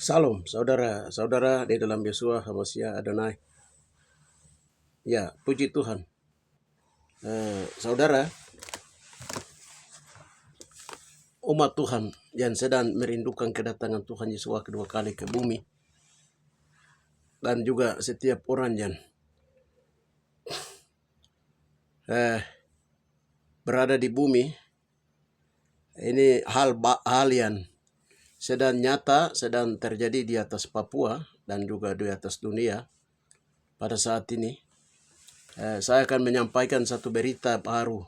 Salam, saudara-saudara di dalam Yesua HaMashiach Adonai. Ya, puji Tuhan. Saudara, umat Tuhan yang sedang merindukan kedatangan Tuhan Yesus kedua kali ke bumi, dan juga setiap orang yang berada di bumi, ini hal yang sedang nyata, sedang terjadi di atas Papua dan juga di atas dunia pada saat ini. Saya akan menyampaikan satu berita baru,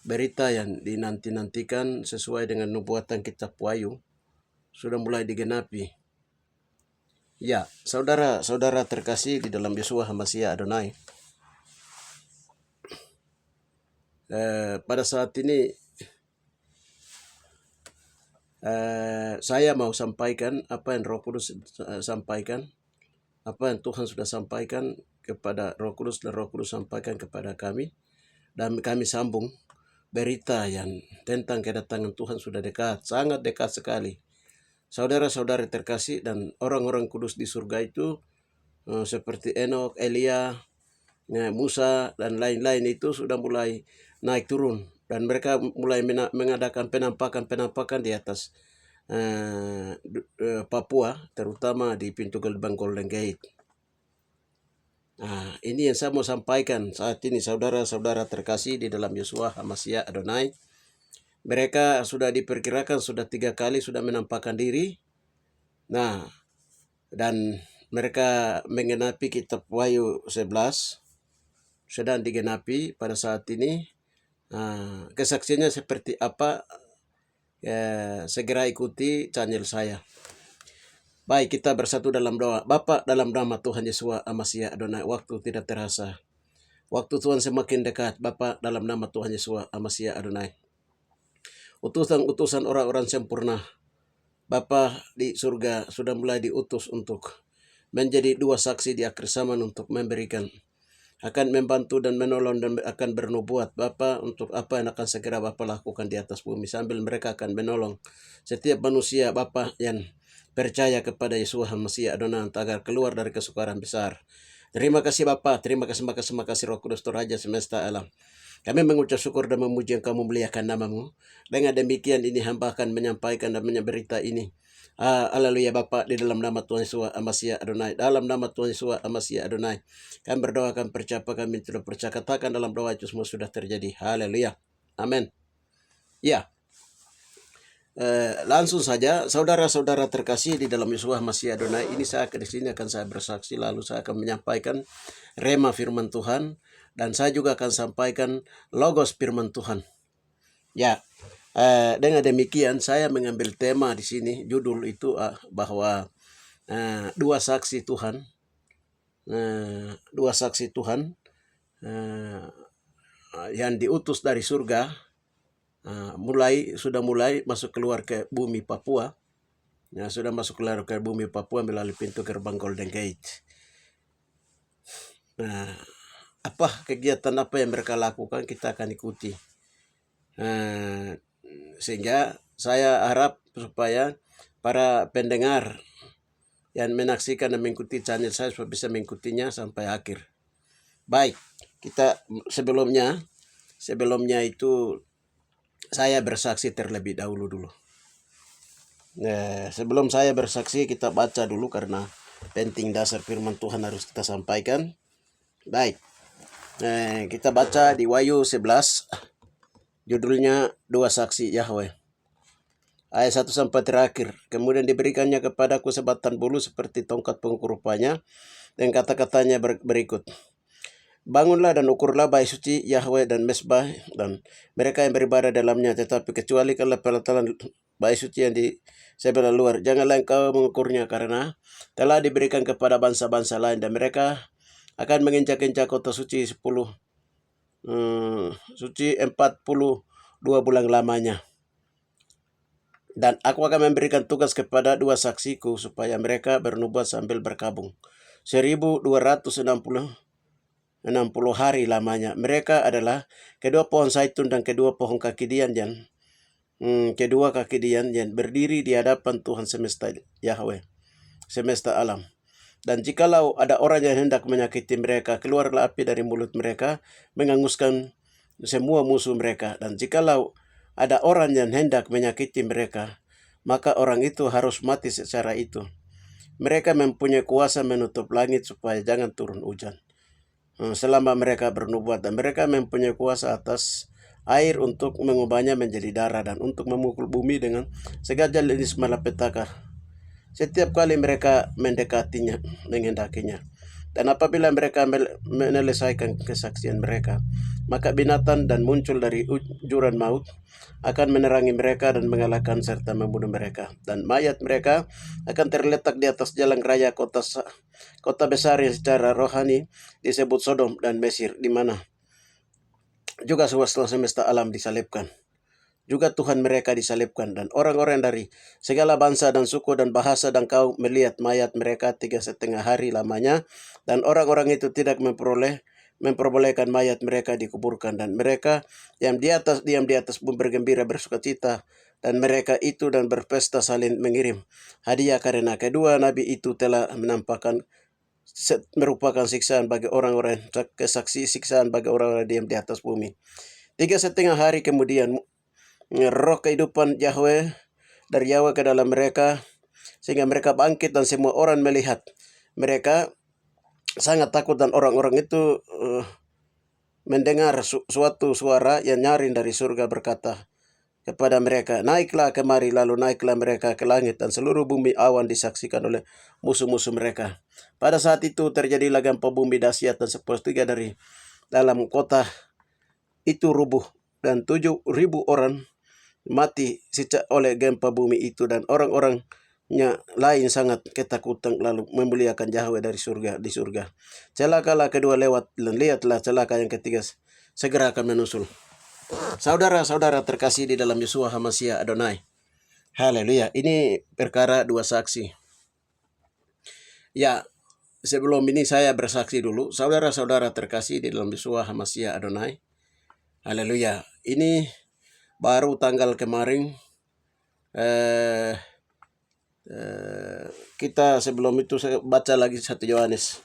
berita yang dinanti-nantikan sesuai dengan nubuatan kitab Wahyu sudah mulai digenapi. Ya, saudara-saudara terkasih di dalam Yesua HaMashiach Adonai. Pada saat ini saya mau sampaikan apa yang Roh Kudus sampaikan, apa yang Tuhan sudah sampaikan kepada Roh Kudus dan Roh Kudus sampaikan kepada kami, dan kami sambung berita yang tentang kedatangan Tuhan sudah dekat, sangat dekat sekali. Saudara-saudara terkasih dan orang-orang kudus di surga itu seperti Enok, Elia, Musa dan lain-lain itu sudah mulai naik turun, dan mereka mulai mengadakan penampakan di atas Papua, terutama di pintu gerbang Golden Gate. Ini yang saya mau sampaikan saat ini, saudara-saudara terkasih di dalam Yesua HaMashiach Adonai. Mereka sudah diperkirakan sudah 3 kali sudah menampakkan diri. Nah, dan mereka menggenapi kitab Wahyu 11 sedang digenapi pada saat ini. Kesaksiannya seperti apa? Segera ikuti channel saya. Baik, kita bersatu dalam doa. Bapa, dalam nama Tuhan Yesus HaMashiach Adonai, waktu tidak terasa, waktu Tuhan semakin dekat. Bapa, dalam nama Tuhan Yesus HaMashiach Adonai, utusan orang-orang sempurna Bapa di surga sudah mulai diutus untuk menjadi 2 saksi di akhir zaman, untuk memberikan, akan membantu dan menolong dan akan bernubuat Bapa untuk apa yang akan segera Bapa lakukan di atas bumi, sambil mereka akan menolong setiap manusia Bapa yang percaya kepada Yesus HaMashiach Adonai agar keluar dari kesukaran besar. Terima kasih Bapa, terima kasih Roh Kudus Raja semesta alam. Kami mengucap syukur dan memuji Engkau, memuliakan nama-Mu. Dengan demikian ini hamba akan menyampaikan dan berita ini. Haleluya Bapa, di dalam nama Tuhan Yesus HaMashiach Adonai, dalam nama Tuhan Yesus HaMashiach Adonai, kami berdoa, kami percaya, kami tidak percaya, katakan dalam doa itu semua sudah terjadi. Haleluya, amin. Ya, langsung saja saudara-saudara terkasih di dalam Yesus HaMashiach Adonai, ini saya di sini akan saya bersaksi, lalu saya akan menyampaikan rema firman Tuhan, dan saya juga akan sampaikan logos firman Tuhan. Ya, dengan demikian saya mengambil tema di sini, judul itu bahwa 2 saksi Tuhan, 2 saksi Tuhan yang diutus dari surga, sudah mulai masuk keluar ke bumi Papua. Sudah masuk keluar ke bumi Papua melalui pintu gerbang Golden Gate. Apa kegiatan apa yang mereka lakukan, kita akan ikuti. Sehingga saya harap supaya para pendengar yang menyaksikan dan mengikuti channel saya bisa mengikutinya sampai akhir. Baik, kita sebelumnya itu saya bersaksi terlebih dahulu. Sebelum saya bersaksi, kita baca dulu karena penting, dasar firman Tuhan harus kita sampaikan. Baik, kita baca di Wahyu 11, judulnya 2 saksi Yahweh. Ayat 1 sampai terakhir. Kemudian diberikannya kepadaku sebatang bulu seperti tongkat pengukur rupanya, dan kata-katanya berikut. Bangunlah dan ukurlah bait suci Yahweh dan mesbah dan mereka yang beribadah dalamnya, tetapi kecuali kalau pelataran bait suci yang di sebelah luar, janganlah engkau mengukurnya, karena telah diberikan kepada bangsa-bangsa lain, dan mereka akan menginjak-injak kota suci 42 bulan lamanya. Dan aku akan memberikan tugas kepada 2 saksiku supaya mereka bernubuat sambil berkabung 1260 hari lamanya. Mereka adalah kedua pohon zaitun dan kedua pohon kakidian yang berdiri di hadapan Tuhan semesta Yahweh. semesta alam. Dan jikalau ada orang yang hendak menyakiti mereka, keluarlah api dari mulut mereka, menghanguskan semua musuh mereka. Dan jikalau ada orang yang hendak menyakiti mereka, maka orang itu harus mati secara itu. Mereka mempunyai kuasa menutup langit supaya jangan turun hujan selama mereka bernubuat, dan mereka mempunyai kuasa atas air untuk mengubahnya menjadi darah dan untuk memukul bumi dengan segajal jenis malapetaka setiap kali mereka mendekatinya, menghendakinya. Dan apabila mereka menyelesaikan kesaksian mereka, maka binatang dan muncul dari juran maut akan menerangi mereka dan mengalahkan serta membunuh mereka. Dan mayat mereka akan terletak di atas jalan raya kota besar yang secara rohani disebut Sodom dan Mesir, di mana juga swasta semesta alam disalibkan. Juga Tuhan mereka disalibkan, dan orang-orang dari segala bangsa dan suku dan bahasa dan kaum melihat mayat mereka 3,5 hari lamanya, dan orang-orang itu tidak memperbolehkan mayat mereka dikuburkan, dan mereka diam di atas bumi bergembira bersukacita, dan mereka itu dan berpesta saling mengirim hadiah karena kedua nabi itu telah merupakan siksaan bagi orang-orang, kesaksi siksaan bagi orang-orang diam di atas bumi. 3,5 hari kemudian roh kehidupan Yahweh dari Yahweh ke dalam mereka, sehingga mereka bangkit, dan semua orang melihat mereka sangat takut, dan orang-orang itu mendengar suatu suara yang nyaring dari surga berkata kepada mereka, naiklah kemari. Lalu naiklah mereka ke langit, dan seluruh bumi awan disaksikan oleh musuh-musuh mereka. Pada saat itu terjadilah gempa bumi dahsyat, dan 1/3 dari dalam kota itu rubuh, dan 7.000 orang mati oleh gempa bumi itu, dan orang-orangnya lain sangat ketakutan lalu memuliakan Yahweh di surga. Celakalah kedua lewat, dan lihatlah celaka yang ketiga segera akan menyusul. Saudara-saudara terkasih di dalam Yeshua HaMashiach Adonai. Haleluya. Ini perkara dua saksi. Ya, sebelum ini saya bersaksi dulu. Saudara-saudara terkasih di dalam Yeshua HaMashiach Adonai. Haleluya. Ini baru tanggal kemarin kita sebelum itu saya baca lagi 1 Yohanes.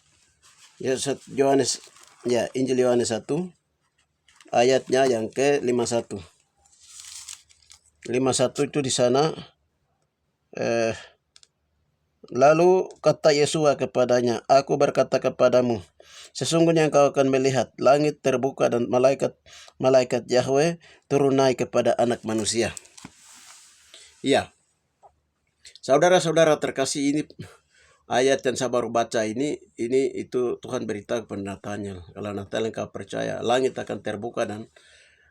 Injil Yohanes 1 ayatnya yang ke-51. 51 itu di sana. Lalu kata Yesua kepadanya, aku berkata kepadamu, sesungguhnya engkau akan melihat langit terbuka dan malaikat Yahweh turun naik kepada anak manusia. Iya. Saudara-saudara terkasih, ini ayat yang saya baru baca ini itu Tuhan beritahu kepada Nathanael. Kalau Nathanael engkau percaya, langit akan terbuka dan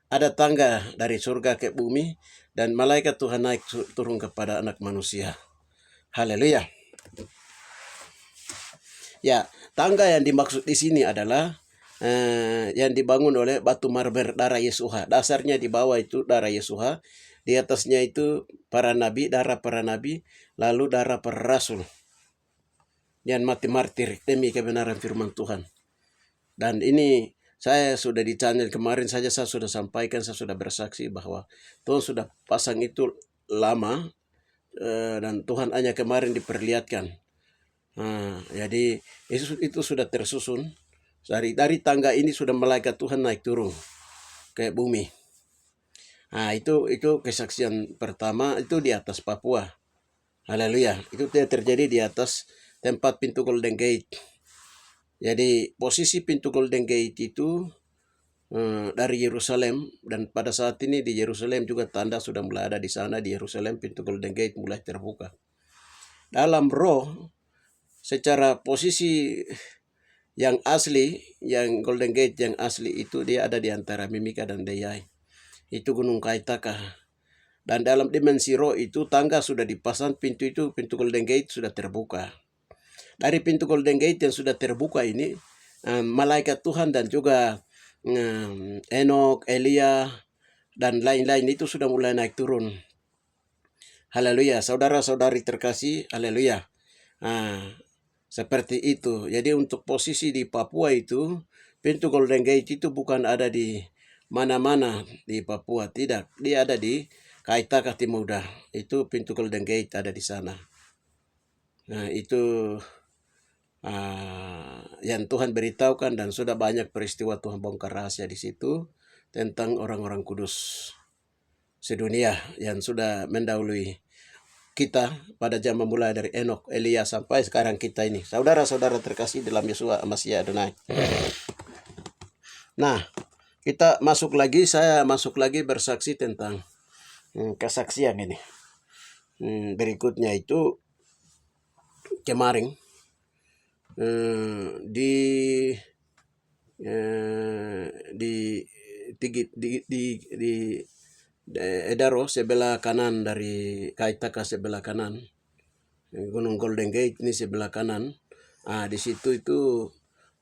ada tangga dari surga ke bumi, dan malaikat Tuhan naik turun kepada anak manusia. Haleluya. Ya, tangga yang dimaksud di sini adalah yang dibangun oleh batu marmer darah Yeshua. Dasarnya di bawah itu darah Yeshua, di atasnya itu para nabi, darah para nabi, lalu darah para rasul yang mati martir demi kebenaran firman Tuhan. Dan ini saya sudah di channel kemarin saja saya sudah sampaikan, saya sudah bersaksi bahwa Tuhan sudah pasang itu lama, dan Tuhan hanya kemarin diperlihatkan. Jadi itu sudah tersusun. Dari tangga ini sudah malaikat Tuhan naik turun ke bumi. Itu kesaksian pertama, itu di atas Papua. Haleluya. Itu terjadi di atas tempat pintu Golden Gate. Jadi posisi pintu Golden Gate itu dari Yerusalem, dan pada saat ini di Yerusalem juga tanda sudah mulai ada di sana. Di Yerusalem pintu Golden Gate mulai terbuka. Dalam roh, secara posisi yang asli, yang Golden Gate yang asli itu dia ada di antara Mimika dan Deyai. Itu Gunung Kaitaka. Dan dalam dimensi roh itu tangga sudah dipasang, pintu Golden Gate sudah terbuka. Dari pintu Golden Gate yang sudah terbuka ini, malaikat Tuhan dan juga Enoch, Elia, dan lain-lain itu sudah mulai naik turun. Haleluya. Saudara-saudari terkasih, haleluya. Seperti itu. Jadi untuk posisi di Papua itu, pintu Golden Gate itu bukan ada di mana-mana di Papua, tidak. Dia ada di Kaitaka Timuda. Itu pintu Golden Gate ada di sana. Nah, itu yang Tuhan beritahukan, dan sudah banyak peristiwa Tuhan bongkar rahasia di situ tentang orang-orang kudus sedunia yang sudah mendahului kita pada zaman mulai dari Enok, Elia sampai sekarang kita ini. Saudara-saudara terkasih dalam Yesus Masih Adonai. Nah, kita saya masuk lagi bersaksi tentang kesaksian ini. Berikutnya itu kemarin di Edaro sebelah kanan dari Kaitaka sebelah kanan, Gunung Golden Gate ini sebelah kanan. Di situ itu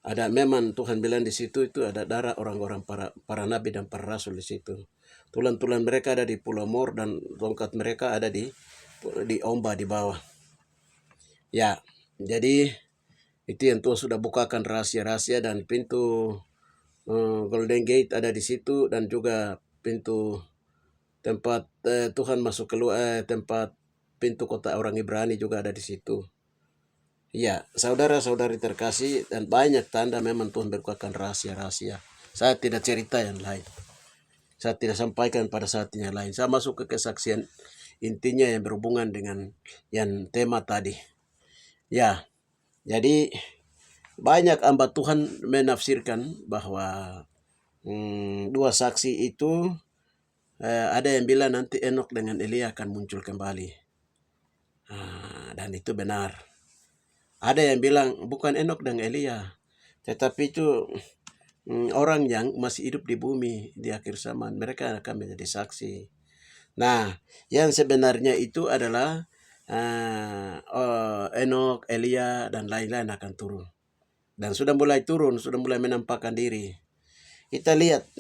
ada, memang Tuhan bilang di situ itu ada darah orang-orang para nabi dan para rasul di situ. Tulan-tulan mereka ada di Pulau Mor dan tongkat mereka ada di Omba di bawah. Ya, jadi itu yang Tuhan sudah bukakan rahasia-rahasia, dan pintu Golden Gate ada di situ, dan juga pintu tempat Tuhan masuk keluar, tempat pintu kota orang Ibrani juga ada di situ. Ya, saudara-saudari terkasih, dan banyak tanda memang Tuhan berbukakan rahasia-rahasia. Saya tidak cerita yang lain. Saya tidak sampaikan pada saat yang lain. Saya masuk ke kesaksian intinya yang berhubungan dengan yang tema tadi. Ya, jadi banyak hamba Tuhan menafsirkan bahwa dua saksi itu ada yang bilang nanti Enok dengan Elia akan muncul kembali. Dan itu benar. Ada yang bilang bukan Enok dan Elia, tetapi itu orang yang masih hidup di bumi di akhir zaman. Mereka akan menjadi saksi. Nah, yang sebenarnya itu adalah Enok, Elia, dan lain-lain akan turun. Dan sudah mulai turun, sudah mulai menampakkan diri. Kita lihat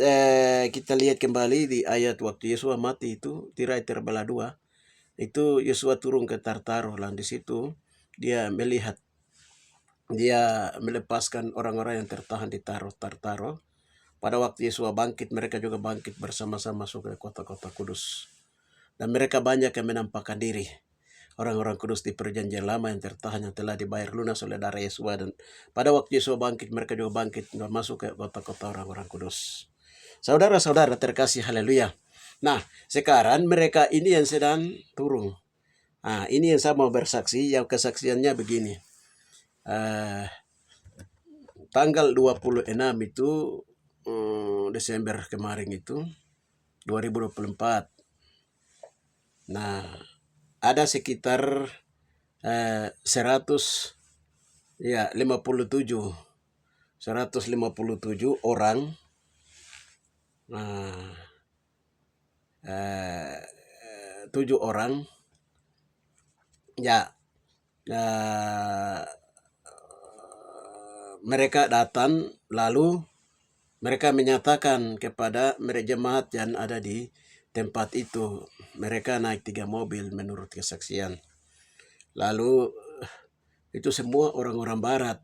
kembali di ayat waktu Yesua mati itu, tirai terbelah dua. Itu Yesua turun ke Tartaro, dan di situ dia melihat, dia melepaskan orang-orang yang tertahan di Tartaro. Pada waktu Yesua bangkit, mereka juga bangkit bersama-sama masuk ke kota-kota kudus. Dan mereka banyak yang menampakkan diri. Orang-orang kudus di perjanjian lama yang tertahan, yang telah dibayar lunas oleh darah Yesua. Dan pada waktu Yesua bangkit, mereka juga bangkit dan masuk ke kota-kota orang-orang kudus. Saudara-saudara terkasih, haleluya. Nah, sekarang mereka ini yang sedang turun. Ini yang saya mau bersaksi, yang kesaksiannya begini. Tanggal 26 itu Desember kemarin itu 2024. Nah, ada sekitar 157 orang tujuh orang ya, mereka datang, lalu mereka menyatakan kepada jemaat yang ada di tempat itu. Mereka naik 3 mobil menurut kesaksian. Lalu itu semua orang-orang barat.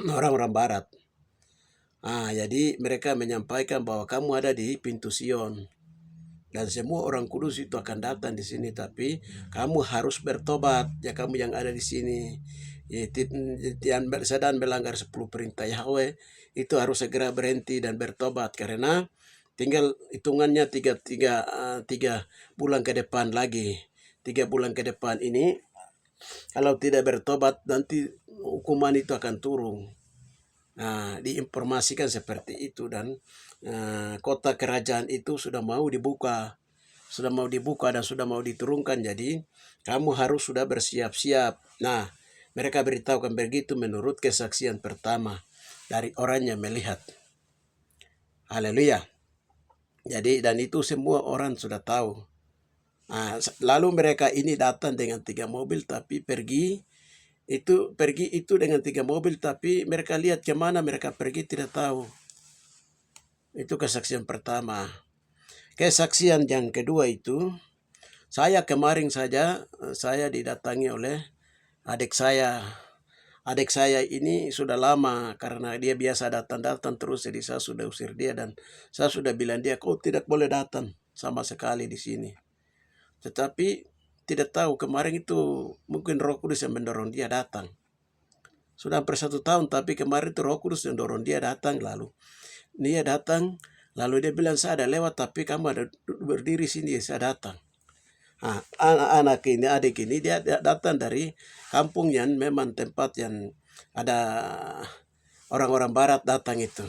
Orang-orang barat. Jadi mereka menyampaikan bahwa kamu ada di pintu Sion. Dan semua orang kudus itu akan datang di sini, tapi kamu harus bertobat. Ya, kamu yang ada di sini, yang sedang melanggar 10 perintah Yahweh, itu harus segera berhenti dan bertobat, karena tinggal hitungannya 3 bulan ke depan lagi. 3 bulan ke depan ini, kalau tidak bertobat, nanti hukuman itu akan turun. Diinformasikan seperti itu, dan kota kerajaan itu sudah mau dibuka dan sudah mau diturunkan. Jadi kamu harus sudah bersiap-siap. Nah, mereka beritahukan begitu menurut kesaksian pertama dari orang yang melihat. Haleluya. Jadi, dan itu semua orang sudah tahu. Lalu mereka ini datang dengan 3 mobil, tapi pergi itu dengan 3 mobil, tapi mereka lihat kemana mereka pergi tidak tahu. Itu kesaksian pertama. Kesaksian yang kedua itu, saya kemarin saja saya didatangi oleh adik saya. Adik saya ini sudah lama, karena dia biasa datang-datang terus, jadi saya sudah usir dia, dan saya sudah bilang dia, kau tidak boleh datang sama sekali di sini. Tetapi tidak tahu, kemarin itu mungkin Roh Kudus yang mendorong dia datang. Sudah hampir 1 tahun, tapi kemarin itu Roh Kudus yang dorong dia datang. Lalu dia datang, lalu dia bilang, saya ada lewat, tapi kamu ada berdiri sini, saya datang. Nah, anak ini, adik ini, dia datang dari kampung yang memang tempat yang ada orang-orang barat datang itu.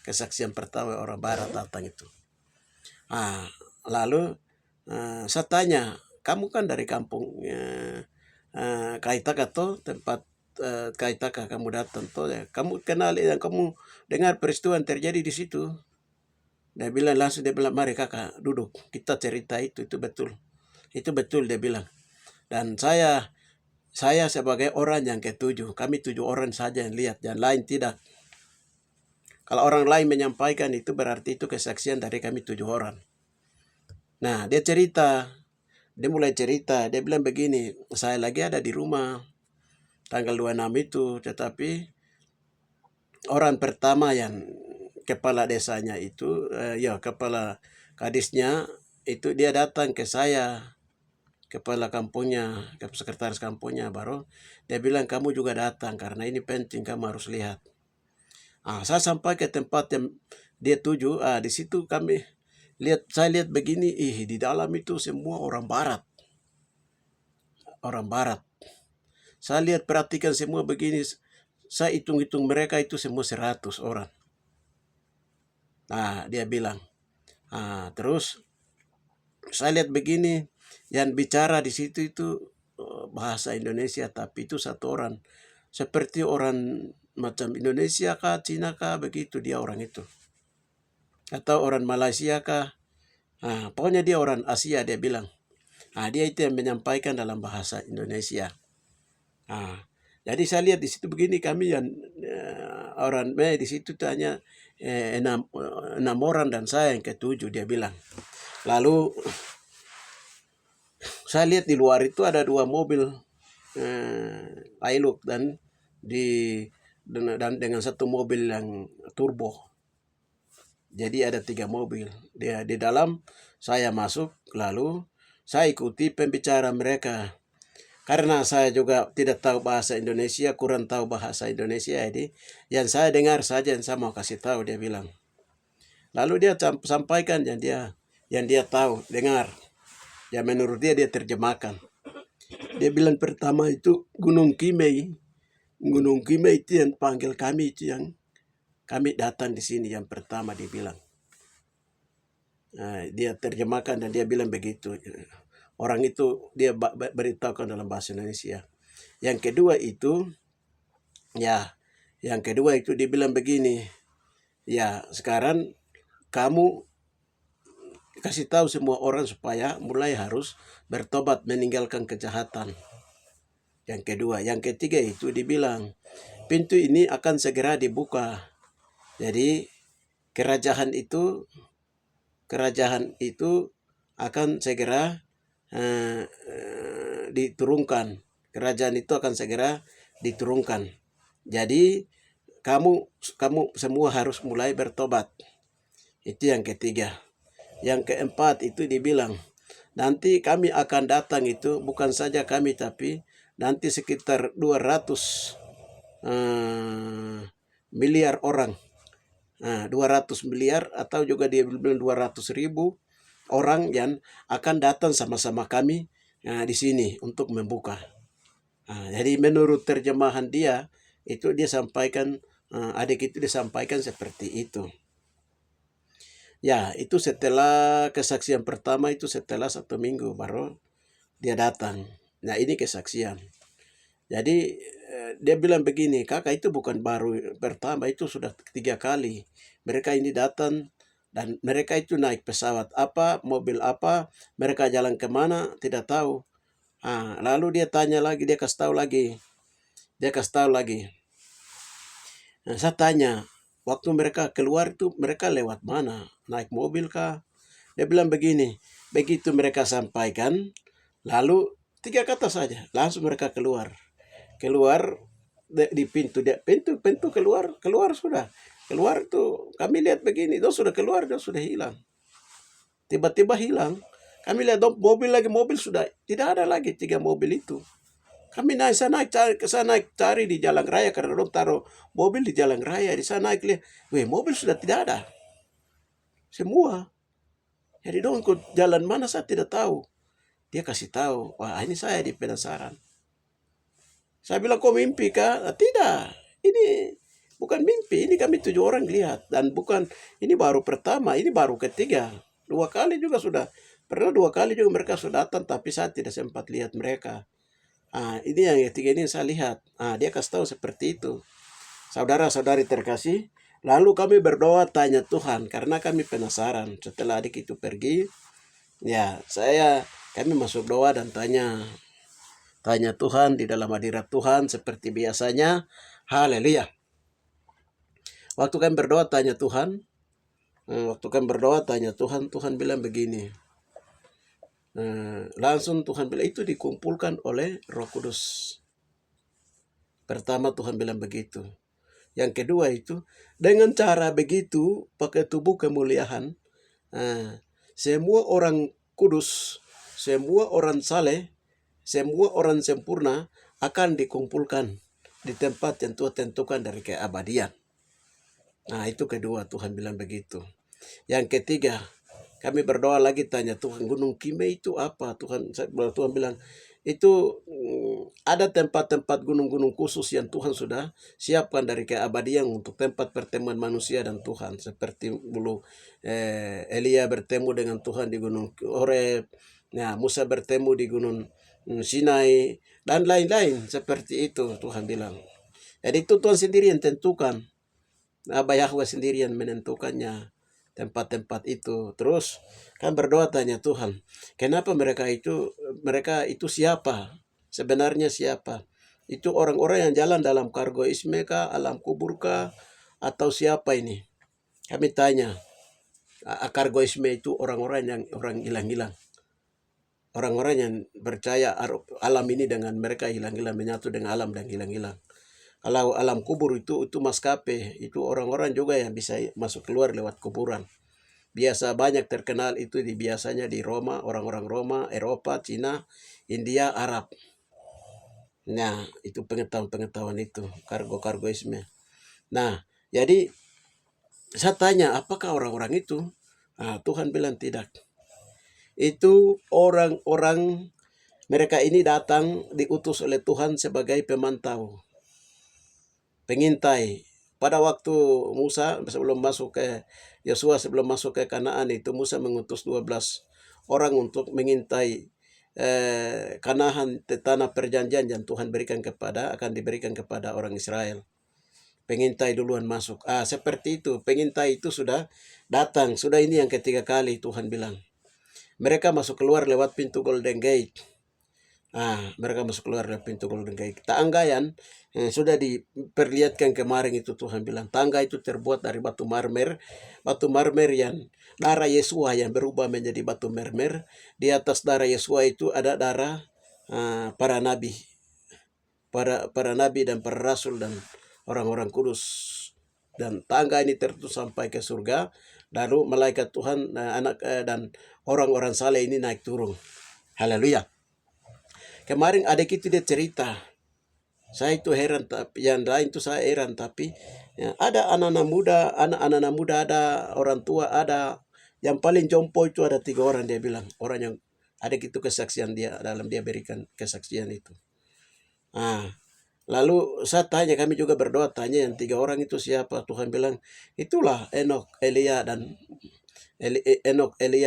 Kesaksian pertama orang barat datang itu. Lalu saya tanya, kamu kan dari kampung Kaitaka toh, tempat Kaitaka kamu datang toh, ya. Kamu kenal yang kamu dengar peristiwa yang terjadi di situ. Dia bilang langsung, dia bilang, mari kakak duduk, kita cerita itu betul. Itu betul, dia bilang. Dan saya sebagai orang yang ketujuh, kami 7 orang saja yang lihat, yang lain tidak. Kalau orang lain menyampaikan itu berarti itu kesaksian dari kami 7 orang. Nah, dia cerita, dia mulai cerita, dia bilang begini, saya lagi ada di rumah tanggal 26 itu, tetapi orang pertama yang kepala desanya itu, kepala kadisnya itu dia datang ke saya, kepala kampungnya, sekretaris kampungnya, baru dia bilang, kamu juga datang karena ini penting, kamu harus lihat. Saya sampai ke tempat yang dia tuju, di situ kami lihat, saya lihat begini, di dalam itu semua orang barat. Orang barat. Saya lihat, perhatikan semua begini, saya hitung-hitung mereka itu semua 100 orang. Dia bilang. Terus saya lihat begini, yang bicara di situ itu bahasa Indonesia, tapi itu 1 orang. Seperti orang macam Indonesia kah, Cina kah, begitu dia orang itu. Atau orang Malaysia kah. Pokoknya dia orang Asia, dia bilang. Dia itu yang menyampaikan dalam bahasa Indonesia. Jadi saya lihat di situ begini, kami yang orang di situ itu hanya 6 orang dan saya yang ke-7, dia bilang. Lalu saya lihat di luar itu ada 2 mobil Hilux dan dengan 1 mobil yang turbo. Jadi ada 3 mobil. Dia di dalam, saya masuk, lalu saya ikuti pembicara mereka. Karena saya juga tidak tahu bahasa Indonesia, kurang tahu bahasa Indonesia, jadi yang saya dengar saja yang saya mau kasih tahu, dia bilang. Lalu dia sampaikan yang dia tahu, dengar. Ya menurut dia terjemahkan. Dia bilang pertama itu Gunung Kimei. Gunung Kimei itu yang panggil kami, itu yang kami datang di sini yang pertama, dia bilang. Dia terjemahkan dan dia bilang begitu. Orang itu dia beritahukan dalam bahasa Indonesia. Yang kedua itu, dia bilang begini. Ya, sekarang kamu kasih tahu semua orang supaya mulai harus bertobat, meninggalkan kejahatan. Yang kedua, yang ketiga itu dibilang, pintu ini akan segera dibuka. Jadi kerajaan itu akan segera diturunkan. Kerajaan itu akan segera diturunkan. Jadi kamu semua harus mulai bertobat. Itu yang ketiga. Yang keempat itu dibilang, nanti kami akan datang itu, bukan saja kami, tapi nanti sekitar 200 miliar orang. 200 miliar atau juga dia bilang 200.000 orang yang akan datang sama-sama kami di sini untuk membuka. Jadi menurut terjemahan dia, itu dia sampaikan, adik itu disampaikan seperti itu. Ya, itu setelah kesaksian pertama itu setelah 1 minggu baru dia datang. Nah, ini kesaksian. Jadi dia bilang begini, kakak itu bukan baru pertama, itu sudah 3 kali. Mereka ini datang dan mereka itu naik pesawat apa, mobil apa, mereka jalan kemana, tidak tahu. Lalu dia tanya lagi, dia kasih tahu lagi. Nah, saya tanya, waktu mereka keluar itu mereka lewat mana? Naik mobil kah? Dia bilang begini, begitu mereka sampaikan, lalu 3 kata saja, langsung mereka keluar di pintu, keluar sudah. Keluar tuh kami lihat begini, sudah keluar, sudah hilang. Tiba-tiba hilang. Kami lihat dong, mobil sudah tidak ada lagi 3 mobil itu. Kami naik cari di jalan raya karena dong taruh mobil di jalan raya. Di sana naik lihat, mobil sudah tidak ada. Semua. Jadi dong ikut jalan mana saya tidak tahu. Dia kasih tahu, wah ini saya di penasaran. Saya bilang, kok mimpi kah? Tidak, ini bukan mimpi, ini kami 7 orang lihat. Dan bukan, ini baru pertama, ini baru ketiga. 2 kali juga sudah, pernah 2 kali juga mereka sudah datang, tapi saya tidak sempat lihat mereka. Ini yang ketiga ini saya lihat. Dia kasih tahu seperti itu. Saudara-saudari terkasih, lalu kami berdoa tanya Tuhan, karena kami penasaran. Setelah adik itu pergi, ya kami masuk doa dan tanya Tuhan di dalam hadirat Tuhan seperti biasanya. Haleluya. Waktu kami berdoa tanya Tuhan, Tuhan bilang begini. Langsung Tuhan bilang itu dikumpulkan oleh Roh Kudus. Pertama Tuhan bilang begitu. Yang kedua itu dengan cara begitu pakai tubuh kemuliaan, semua orang kudus, semua orang saleh, semua orang sempurna akan dikumpulkan di tempat yang Tuhan tentukan dari keabadian. Itu kedua Tuhan bilang begitu. Yang ketiga, kami berdoa lagi tanya Tuhan, Gunung Kimei itu apa? Tuhan bilang, itu ada tempat-tempat gunung-gunung khusus yang Tuhan sudah siapkan dari keabadian untuk tempat pertemuan manusia dan Tuhan. Seperti dulu Elia bertemu dengan Tuhan di Gunung Horeb, Musa bertemu di Gunung Sinai, dan lain-lain seperti itu Tuhan bilang. Jadi itu Tuhan sendiri yang tentukan. Abah Yahweh sendiri yang menentukannya tempat-tempat itu. Terus kan berdoa tanya Tuhan, kenapa mereka itu siapa? Sebenarnya siapa? Itu orang-orang yang jalan dalam kargoisme kah, alam kubur kah, atau siapa ini? Kami tanya. Kargoisme itu orang-orang yang orang hilang-hilang. Orang-orang yang percaya alam ini dengan mereka hilang-hilang, menyatu dengan alam dan hilang-hilang. Kalau alam kubur itu maskapai, itu orang-orang juga yang bisa masuk keluar lewat kuburan. Biasa banyak terkenal itu biasanya di Roma, orang-orang Roma, Eropa, Cina, India, Arab. Nah, itu pengetahuan itu, kargoisme. Nah, jadi saya tanya, apakah orang-orang itu? Tuhan bilang tidak. Itu orang-orang, mereka ini datang diutus oleh Tuhan sebagai pemantau, pengintai. Pada waktu Musa sebelum masuk ke sebelum masuk ke Kanaan itu, Musa mengutus 12 orang untuk mengintai Kanaan, tanah perjanjian yang Tuhan akan diberikan kepada orang Israel. Pengintai duluan masuk. Seperti itu. Pengintai itu sudah datang. Sudah ini yang ketiga kali Tuhan bilang. Mereka masuk keluar lewat pintu Golden Gate. Mereka masuk keluar lewat pintu Golden Gate. Tangga yang sudah diperlihatkan kemarin itu Tuhan bilang. Tangga itu terbuat dari batu marmer. Batu marmer yang darah Yesua yang berubah menjadi batu marmer. Di atas darah Yesua itu ada darah para nabi. Para nabi dan para rasul dan orang-orang kudus. Dan tangga ini tertutup sampai ke surga. Lalu malaikat Tuhan dan orang-orang saleh ini naik turun. Haleluya. Kemarin adik itu dia cerita. Saya itu heran, tapi yang lain itu saya heran, tapi ada anak-anak muda, ada orang tua, ada yang paling jompo itu ada 3 orang, dia bilang. Orang yang adik itu kesaksian dia dalam dia berikan kesaksian itu. Lalu saya tanya, kami juga berdoa tanya yang 3 orang itu siapa? Tuhan bilang, itulah Enok, Elia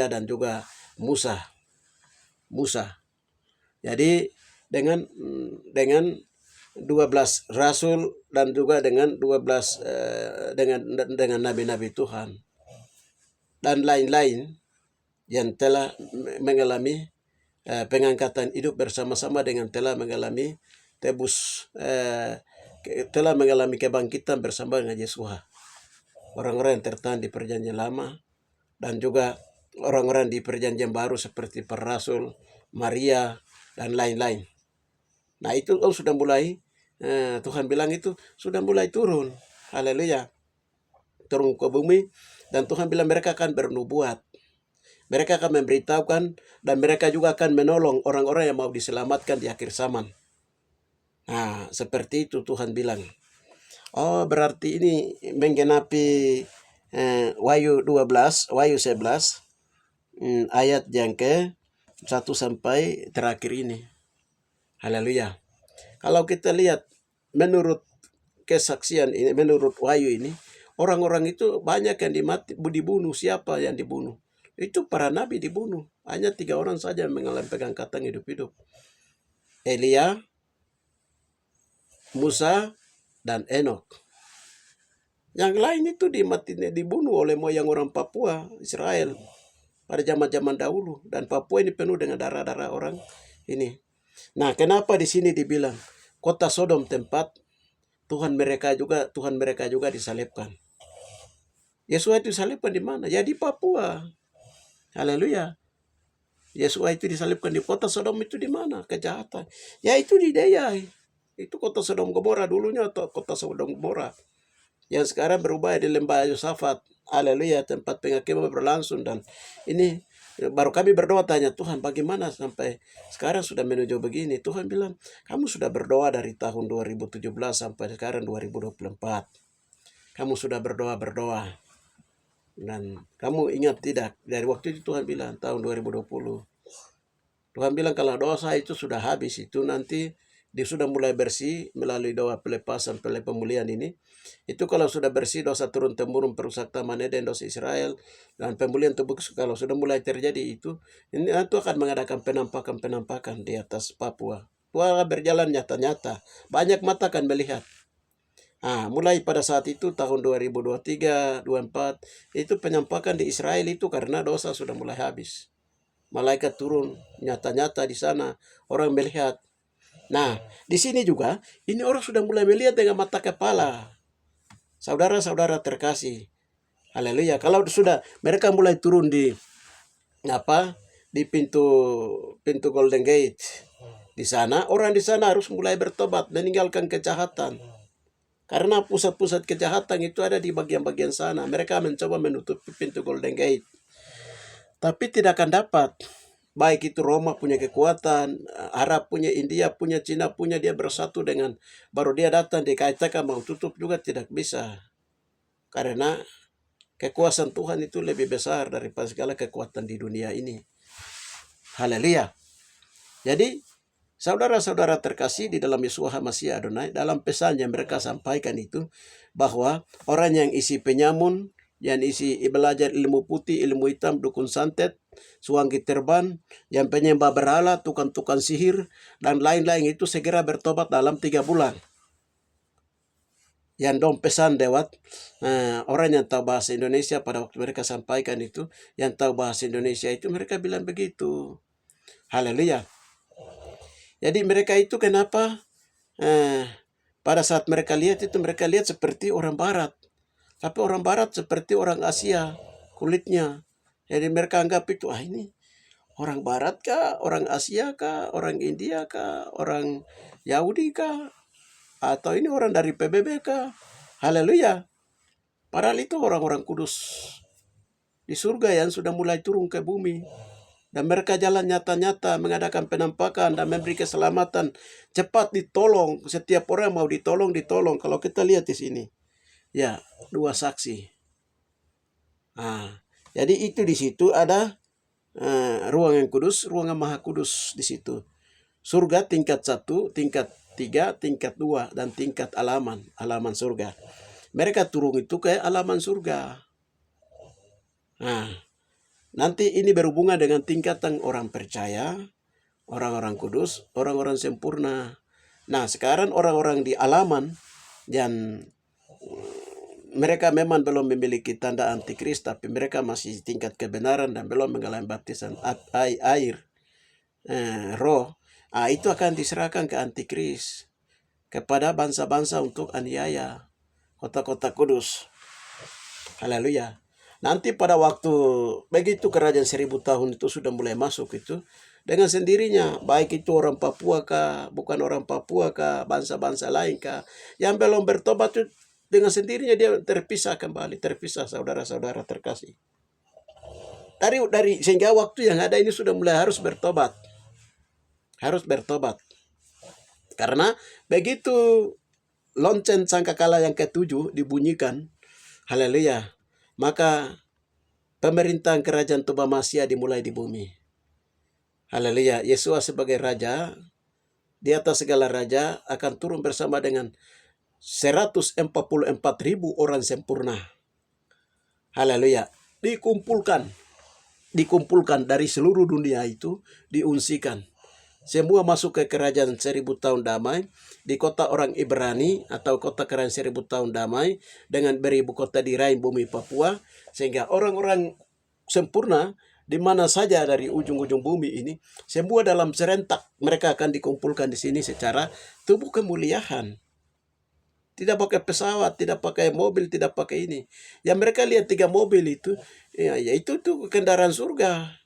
dan juga Musa. Jadi dengan 12 rasul dan juga dengan 12 dengan nabi-nabi Tuhan dan lain-lain yang telah mengalami pengangkatan hidup bersama-sama dengan telah mengalami telah mengalami kebangkitan bersama dengan Yesus. Orang-orang yang tertahan di perjanjian lama dan juga orang-orang di perjanjian baru seperti para rasul, Maria, dan lain-lain. Nah itu sudah mulai, Tuhan bilang itu sudah mulai turun. Haleluya. Turun ke bumi. Dan Tuhan bilang mereka akan bernubuat. Mereka akan memberitahukan dan mereka juga akan menolong orang-orang yang mau diselamatkan di akhir zaman. Nah, seperti itu Tuhan bilang. Oh, berarti ini menggenapi Wahyu 12, Wahyu 11, ayat yang ke 1 sampai terakhir ini. Haleluya. Kalau kita lihat menurut kesaksian ini, menurut Wahyu ini, orang-orang itu banyak yang dibunuh. Siapa yang dibunuh? Itu para nabi dibunuh. Hanya 3 orang saja yang mengalami pegang katang hidup-hidup. Elia, Musa, dan Enok. Yang lain itu dibunuh oleh moyang orang Papua, Israel, pada zaman-zaman dahulu. Dan Papua ini penuh dengan darah-darah orang ini. Nah, kenapa di sini dibilang kota Sodom tempat Tuhan mereka juga disalibkan. Yesus itu disalibkan di mana? Ya di Papua. Haleluya. Yesus itu disalibkan di kota Sodom itu di mana? Kejahatan. Ya itu di Deyai. Itu kota Sodom Gomora dulunya, atau kota Sodom Gomora. Yang sekarang berubah di lembah Yosafat. Haleluya, tempat penghakiman berlangsung. Dan ini baru kami berdoa tanya, Tuhan bagaimana sampai sekarang sudah menuju begini. Tuhan bilang, kamu sudah berdoa dari tahun 2017 sampai sekarang 2024. Kamu sudah berdoa. Dan kamu ingat tidak, dari waktu itu Tuhan bilang tahun 2020. Tuhan bilang kalau dosa itu sudah habis, itu nanti dia sudah mulai bersih melalui doa pelepasan, pemulihan ini. Itu kalau sudah bersih, dosa turun-temurun, perusak taman Eden, dosa Israel, dan pemulihan tubuh kalau sudah mulai terjadi itu akan mengadakan penampakan di atas Papua. Tuhan berjalan nyata-nyata. Banyak mata akan melihat. Mulai pada saat itu tahun 2023, 24, itu penampakan di Israel itu karena dosa sudah mulai habis. Malaikat turun nyata-nyata di sana, orang melihat. Nah, di sini juga ini orang sudah mulai melihat dengan mata kepala. Saudara-saudara terkasih. Haleluya. Kalau sudah mereka mulai turun di pintu Golden Gate. Di sana orang di sana harus mulai bertobat, meninggalkan kejahatan. Karena pusat-pusat kejahatan itu ada di bagian-bagian sana. Mereka mencoba menutup pintu Golden Gate. Tapi tidak akan dapat. Baik itu Roma punya kekuatan, Arab punya, India punya, Cina punya, dia bersatu dengan, baru dia datang dikaitkan mau tutup juga tidak bisa. Karena kekuasaan Tuhan itu lebih besar daripada segala kekuatan di dunia ini. Haleluya. Jadi, saudara-saudara terkasih di dalam Yeshua HaMashiach Adonai, dalam pesan yang mereka sampaikan itu, bahwa orang yang isi penyamun, yang isi belajar ilmu putih, ilmu hitam, dukun santet, suangki terban, yang penyembah berhala, tukang-tukang sihir, dan lain-lain itu segera bertobat dalam 3 bulan. Yang dong pesan lewat orang yang tahu bahasa Indonesia pada waktu mereka sampaikan itu, yang tahu bahasa Indonesia itu mereka bilang begitu. Haleluya. Jadi mereka itu kenapa pada saat mereka lihat itu, mereka lihat seperti orang barat. Tapi orang barat seperti orang Asia kulitnya. Jadi mereka anggap itu, ini orang barat kah, orang Asia kah, orang India kah, orang Yahudi kah, atau ini orang dari PBB kah. Haleluya. Padahal itu orang-orang kudus di surga yang sudah mulai turun ke bumi. Dan mereka jalan nyata-nyata mengadakan penampakan dan memberi keselamatan. Cepat ditolong. Setiap orang mau ditolong. Kalau kita lihat di sini. Ya, 2 saksi. Jadi itu di situ ada ruangan kudus, ruangan maha kudus di situ. Surga tingkat 1, tingkat 3, tingkat 2, dan tingkat alaman surga. Mereka turun itu ke alaman surga. Nanti ini berhubungan dengan tingkatan orang percaya, orang-orang kudus, orang-orang sempurna. Nah, sekarang orang-orang di alaman dan mereka memang belum memiliki tanda antikris, tapi mereka masih tingkat kebenaran dan belum mengalami baptisan air, roh. Itu akan diserahkan ke antikris, kepada bangsa-bangsa untuk aniaya kota-kota kudus. Haleluya. Nanti pada waktu begitu kerajaan 1000 tahun itu sudah mulai masuk itu, dengan sendirinya, baik itu orang Papua kah, bukan orang Papua kah, bangsa-bangsa lain kah, yang belum bertobat itu dengan sendirinya dia terpisah kembali, terpisah saudara-saudara terkasih. dari sehingga waktu yang ada ini sudah mulai harus bertobat. Harus bertobat. Karena begitu lonceng sangkakala yang ketujuh dibunyikan, haleluya, maka pemerintahan kerajaan Toba-Masya dimulai di bumi. Haleluya, Yesus sebagai raja, di atas segala raja akan turun bersama dengan 144.000 orang sempurna. Haleluya, dikumpulkan dari seluruh dunia itu, diungsikan. Semua masuk ke kerajaan 1000 tahun damai di kota orang Ibrani atau kota kerajaan 1000 tahun damai dengan beribu kota di Rain bumi Papua, sehingga orang-orang sempurna di mana saja dari ujung-ujung bumi ini, semua dalam serentak mereka akan dikumpulkan di sini secara tubuh kemuliaan. Tidak pakai pesawat, tidak pakai mobil, tidak pakai ini. Yang mereka lihat 3 mobil itu, ya itu tuh kendaraan surga.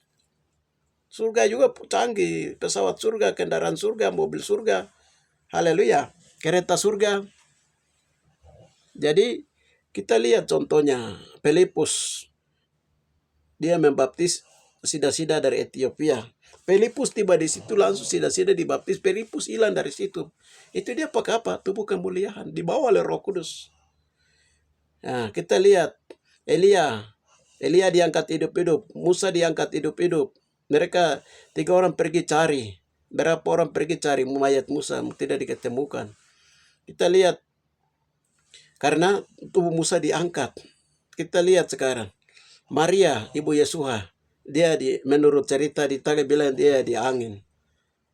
Surga juga canggih, pesawat surga, kendaraan surga, mobil surga. Haleluya, kereta surga. Jadi kita lihat contohnya Filipus, dia membaptis sida-sida dari Ethiopia. Filipus tiba di situ langsung sida-sida dibaptis. Filipus hilang dari situ. Itu dia pakai apa? Tubuh kemuliaan, dibawa oleh Roh Kudus. Nah, kita lihat Elia diangkat hidup-hidup, Musa diangkat hidup-hidup. Mereka 3 orang pergi cari. Berapa orang pergi cari mayat Musa, tidak diketemukan. Kita lihat, karena tubuh Musa diangkat. Kita lihat sekarang, Maria, ibu Yesua, dia menurut cerita di Tage bilang dia di angin.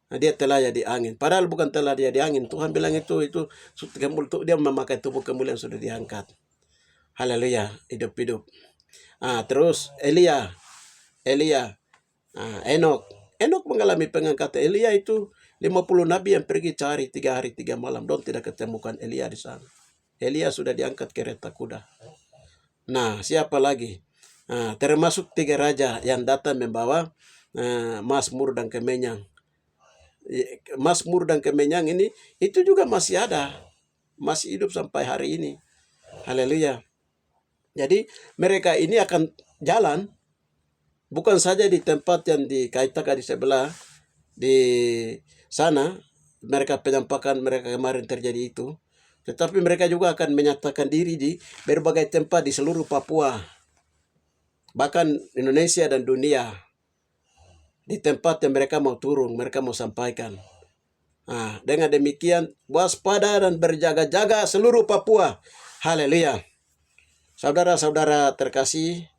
Nah, dia telah di angin. Padahal bukan telah dia di angin. Tuhan bilang itu dia memakai tubuh kemuliaan sudah diangkat. Haleluya, hidup-hidup. Terus Elia, Enok mengalami pengangkatan. Elia itu 50 nabi yang pergi cari 3 hari 3 malam. Tidak ketemukan Elia di sana. Elia sudah diangkat kereta kuda. Nah, siapa lagi? Termasuk 3 raja yang datang membawa Mazmur dan Kemenyang. Mazmur dan Kemenyang ini itu juga masih ada. Masih hidup sampai hari ini. Haleluya. Jadi mereka ini akan jalan bukan saja di tempat yang dikaitkan di sebelah di sana, mereka penampakan mereka kemarin terjadi itu, tetapi mereka juga akan menyatakan diri di berbagai tempat di seluruh Papua, bahkan Indonesia dan dunia, di tempat yang mereka mau turun, mereka mau sampaikan. Dengan demikian waspada dan berjaga-jaga seluruh Papua. Haleluya. Saudara-saudara terkasih,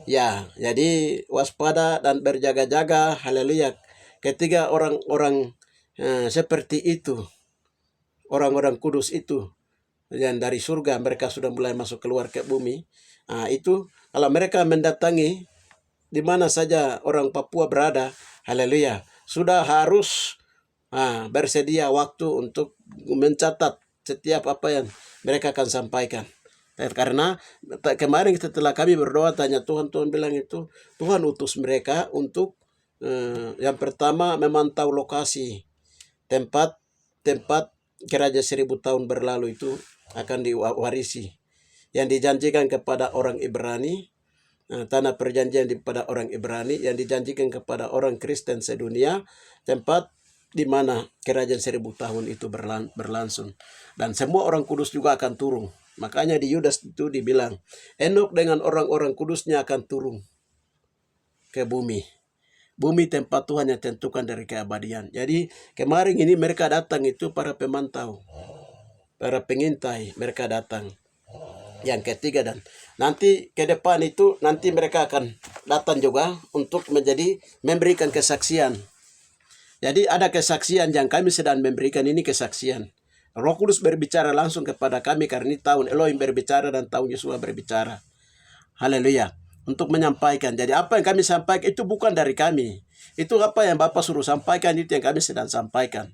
jadi waspada dan berjaga-jaga. Haleluya. Ketika orang-orang seperti itu, orang-orang kudus itu, dan dari surga mereka sudah mulai masuk keluar ke bumi. Itu kalau mereka mendatangi di mana saja orang Papua berada, haleluya, sudah harus bersedia waktu untuk mencatat setiap apa yang mereka akan sampaikan. Karena kemarin setelah kami berdoa tanya Tuhan bilang itu Tuhan utus mereka untuk yang pertama memantau lokasi tempat kerajaan 1000 tahun berlalu itu akan diwarisi yang dijanjikan kepada orang Ibrani, tanah perjanjian kepada orang Ibrani yang dijanjikan kepada orang Kristen sedunia, tempat di mana kerajaan 1000 tahun itu berlangsung. Dan semua orang kudus juga akan turun. Makanya di Yudas itu dibilang, Enok dengan orang-orang kudusnya akan turun ke bumi. Bumi tempat Tuhan yang tentukan dari keabadian. Jadi kemarin ini mereka datang itu para pemantau, para pengintai, mereka datang. Yang ketiga, dan nanti ke depan itu nanti mereka akan datang juga untuk memberikan kesaksian. Jadi ada kesaksian yang kami sedang memberikan ini kesaksian. Roh Kudus berbicara langsung kepada kami karena ini tahun Elohim berbicara dan tahun Yesus berbicara. Haleluya. Untuk menyampaikan. Jadi apa yang kami sampaikan itu bukan dari kami. Itu apa yang Bapak suruh sampaikan itu yang kami sedang sampaikan.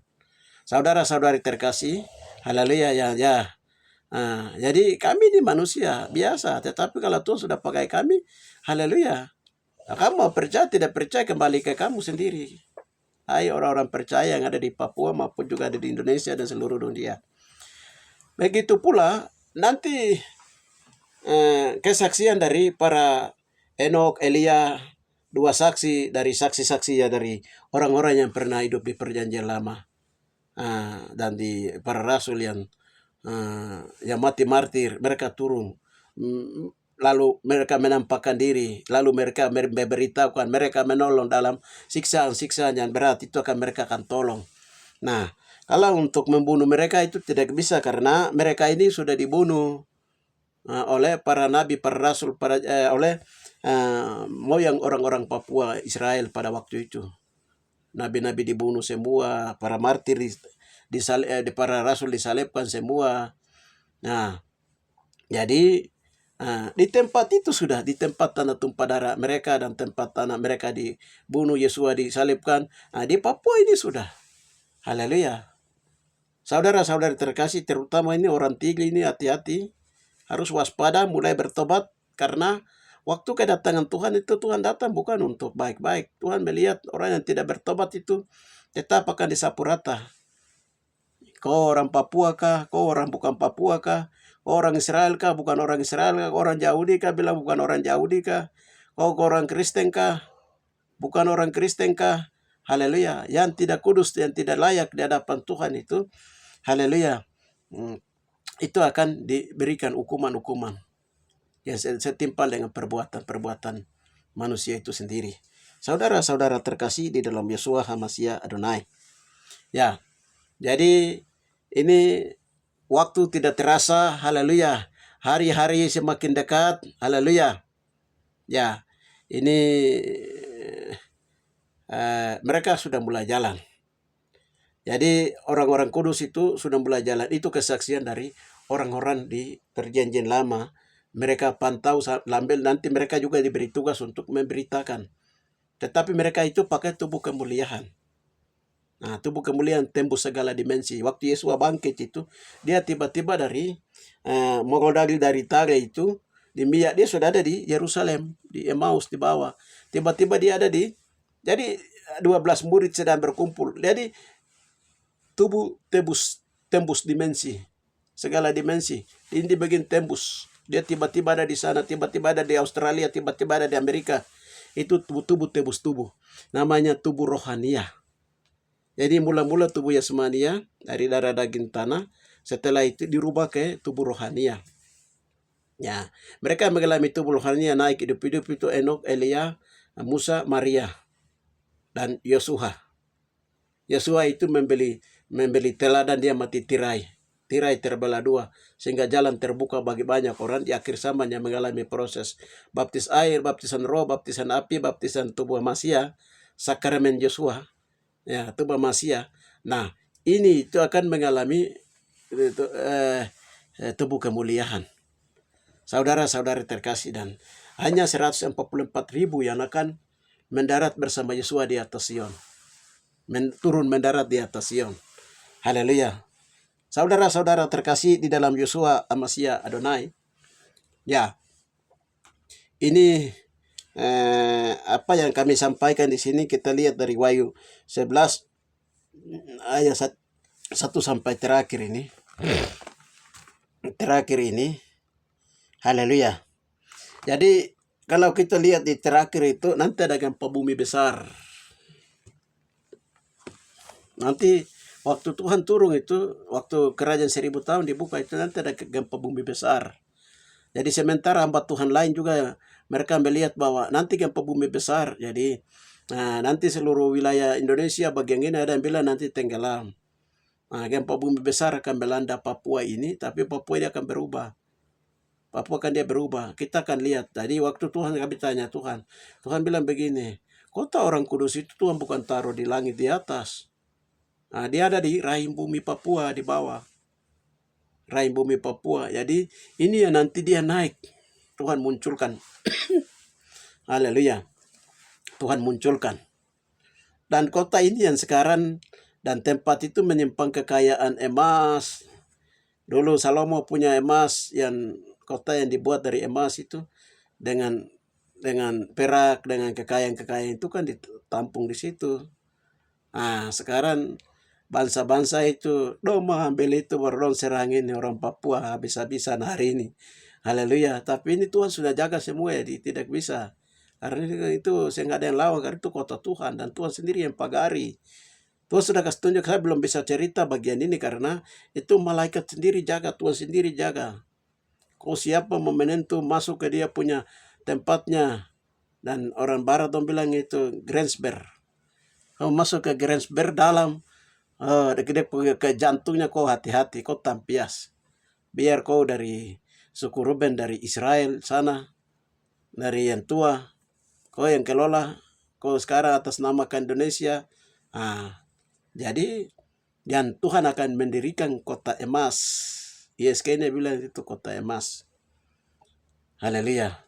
Saudara-saudari terkasih, haleluya ya. Jadi kami ini manusia biasa. Tetapi kalau Tuhan sudah pakai kami, haleluya. Kamu mau percaya tidak percaya kembali ke kamu sendiri. Hai orang-orang percaya yang ada di Papua maupun juga ada di Indonesia dan seluruh dunia. Begitu pula nanti kesaksian dari para Enok, Elia, dua saksi dari saksi-saksi ya dari orang-orang yang pernah hidup di perjanjian lama, dan di para rasul yang mati martir, mereka turun, lalu mereka menampakkan diri, lalu mereka memberitahukan, mereka menolong dalam siksaan-siksaan yang berat, itu mereka akan tolong. Nah, kalau untuk membunuh mereka itu tidak bisa karena mereka ini sudah dibunuh oleh para nabi, para rasul, oleh moyang orang-orang Papua Israel pada waktu itu. Nabi-nabi dibunuh semua, para martir para rasul disalibkan semua. Nah, jadi di tempat itu sudah, di tempat tanah tumpah darah mereka dan tempat tanah mereka dibunuh, Yesua disalibkan. Di Papua ini sudah. Haleluya. Saudara-saudari terkasih, terutama ini orang Tigli ini, hati-hati. Harus waspada, mulai bertobat. Karena waktu kedatangan Tuhan itu, Tuhan datang bukan untuk baik-baik. Tuhan melihat orang yang tidak bertobat itu tetap akan disapu rata. Kau orang Papua kah? Kau orang bukan Papua kah? Kau orang Israel kah? Bukan orang Israel kah? Kau orang Yahudi kah? Bilang bukan orang Yahudi kah? Kau orang Kristen kah? Bukan orang Kristen kah? Haleluya. Yang tidak kudus, yang tidak layak di hadapan Tuhan itu, haleluya, itu akan diberikan hukuman-hukuman yang setimpal dengan perbuatan-perbuatan manusia itu sendiri. Saudara-saudara terkasih di dalam Yeshua HaMashiach Adonai. Ya, jadi ini waktu tidak terasa, haleluya. Hari-hari semakin dekat, haleluya. Ya, ini mereka sudah mulai jalan. Jadi orang-orang kudus itu sudah mulai jalan. Itu kesaksian dari orang-orang di perjanjian lama. Mereka pantau sambil nanti mereka juga diberi tugas untuk memberitakan. Tetapi mereka itu pakai tubuh kemuliaan. Nah, tubuh kemuliaan tembus segala dimensi. Waktu Yesus bangkit itu, dia tiba-tiba dari mengodali dari tangga itu, dia sudah ada di Yerusalem, di Emmaus di bawah. Tiba-tiba dia ada jadi 12 murid sedang berkumpul. Jadi tubuh tembus dimensi, segala dimensi. Ini bagian tembus. Dia tiba-tiba ada di sana, tiba-tiba ada di Australia, tiba-tiba ada di Amerika. Itu tubuh tembus tubuh. Namanya tubuh rohania. Jadi mula-mula tubuh jasmania dari darah daging tanah, setelah itu dirubah ke tubuh rohania. Ya, mereka mengalami tubuh rohania naik hidup-hidup itu Enok, Elia, Musa, Maria, dan Yosua. Yosua itu membeli teladan, dia mati tirai terbelah dua, sehingga jalan terbuka bagi banyak orang di akhir zaman yang mengalami proses baptis air, baptisan roh, baptisan api, baptisan tubuh Masia, sakramen Yosua, ya, tubuh Masia. Nah, ini itu akan mengalami tubuh kemuliaan. Saudara-saudari terkasih, dan hanya 144.000 yang akan mendarat bersama Yosua di atas Sion. Turun mendarat di atas Sion. Haleluya. Saudara-saudara terkasih di dalam Yeshua HaMashiach Adonai. Ya, ini apa yang kami sampaikan di sini, kita lihat dari Wahyu 11 ayat 1 sampai terakhir ini. Haleluya. Jadi kalau kita lihat di terakhir itu, nanti ada gempa bumi besar. Nanti waktu Tuhan turun itu, waktu kerajaan 1000 tahun dibuka itu, nanti ada gempa bumi besar. Jadi sementara hamba Tuhan lain juga mereka melihat bahwa nanti gempa bumi besar. Jadi nanti seluruh wilayah Indonesia bagian ini ada yang bilang nanti tenggelam. Gempa bumi besar akan melanda Papua ini, tapi Papua ini akan berubah. Papua akan dia berubah. Kita akan lihat. Tadi waktu Tuhan kami tanya Tuhan bilang begini, kota orang kudus itu Tuhan bukan taruh di langit di atas. Dia ada di rahim bumi Papua di bawah. Rahim bumi Papua. Jadi ini yang nanti dia naik. Tuhan munculkan. Haleluya. Tuhan munculkan. Dan kota ini yang sekarang dan tempat itu menyimpan kekayaan emas. Dulu Salomo punya emas, yang kota yang dibuat dari emas itu dengan perak, dengan kekayaan-kekayaan itu kan ditampung di situ. Sekarang bangsa-bangsa itu, ambil itu baru serangin orang Papua habis-habisan hari ini. Haleluya. Tapi ini Tuhan sudah jaga semua ya, tidak bisa. Karena itu saya nggak ada yang lawan, karena itu kota Tuhan dan Tuhan sendiri yang pagari. Tuhan sudah kasih tunjuk, saya belum bisa cerita bagian ini karena itu malaikat sendiri jaga, Tuhan sendiri jaga. Kau siapa mau menentu masuk ke dia punya tempatnya. Dan orang barat dong bilang itu Grensberg. Kau masuk ke Grensberg dalam, ke jantungnya kau hati-hati, kau tampias. Biar kau dari suku Ruben, dari Israel sana, dari yang tua, kau yang kelola, kau sekarang atas nama ke Indonesia. Jadi dan Tuhan akan mendirikan kota emas. ISK-nya bilang itu kota emas. Haleluya.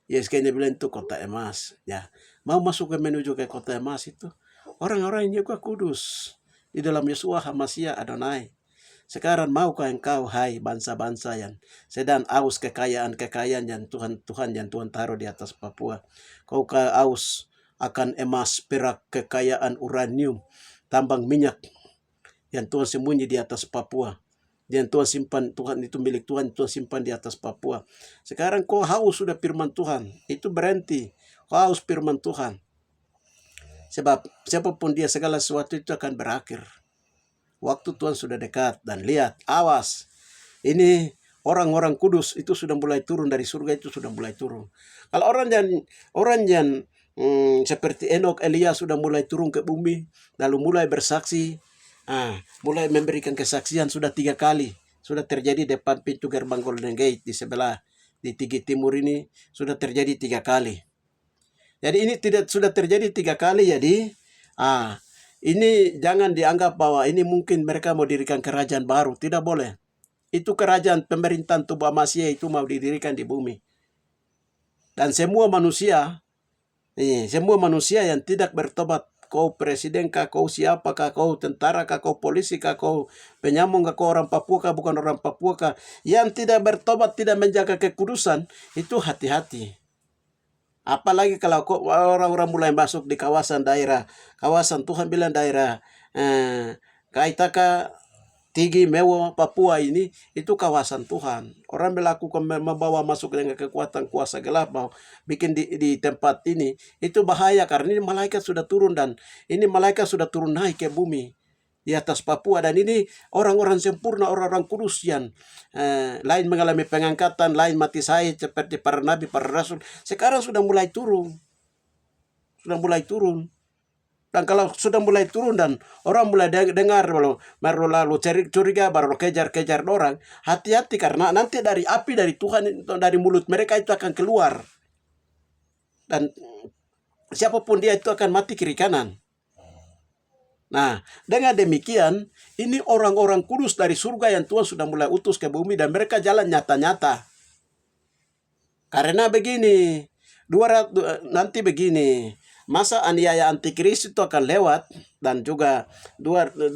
ISK-nya bilang itu kota emas. Ya, mau masuk ke menuju ke kota emas itu orang-orang yang juga kudus di dalam Yeshua HaMashiach Adonai. Sekarang maukah engkau, hai bangsa-bangsa yang sedang aus kekayaan yang Tuhan taruh di atas Papua. Kau aus akan emas, perak, kekayaan uranium, tambang minyak yang Tuhan sembunyi di atas Papua. Yang Tuhan simpan, Tuhan itu milik Tuhan simpan di atas Papua. Sekarang kau haus sudah firman Tuhan, itu berhenti. Kau haus firman Tuhan. Sebab siapapun dia, segala sesuatu itu akan berakhir. Waktu Tuhan sudah dekat, dan lihat, awas. Ini orang-orang kudus itu sudah mulai turun dari surga, itu sudah mulai turun. Kalau orang yang seperti Enok, Elia sudah mulai turun ke bumi, lalu mulai bersaksi, mulai memberikan kesaksian sudah 3 kali. Sudah terjadi depan pintu gerbang Golden Gate di sebelah di Tigi Timur ini sudah terjadi 3 kali. Jadi ini sudah terjadi 3 kali, jadi ini jangan dianggap bahwa ini mungkin mereka mau dirikan kerajaan baru. Tidak boleh. Itu kerajaan pemerintahan tubuh Masih itu mau didirikan di bumi. Dan semua manusia yang tidak bertobat, kau presiden kah, kau siapakah, kau tentara kah, kau polisi kah, kau penyambung kah, kau orang Papua kah, bukan orang Papua kah, yang tidak bertobat, tidak menjaga kekudusan, itu hati-hati. Apalagi kalau orang-orang mulai masuk di kawasan Tuhan bilang daerah Kaitaka, Tigi, Mewo, Papua ini, itu kawasan Tuhan. Orang melakukan membawa masuk dengan kekuatan kuasa gelap, mau bikin di tempat ini, itu bahaya karena ini malaikat sudah turun dan ini malaikat sudah turun naik ke bumi di atas Papua, dan ini orang-orang sempurna, orang-orang kudus yang lain mengalami pengangkatan, lain mati syahid seperti para nabi, para rasul. Sekarang sudah mulai turun. Dan kalau sudah mulai turun dan orang mulai dengar lalu curiga, baru kejar orang, hati-hati karena nanti dari api dari Tuhan, dari mulut mereka itu akan keluar. Dan siapapun dia itu akan mati kiri kanan. Nah, dengan demikian, ini orang-orang kudus dari surga yang Tuhan sudah mulai utus ke bumi dan mereka jalan nyata-nyata. Karena begini, nanti begini, masa aniaya antikris itu akan lewat dan juga 21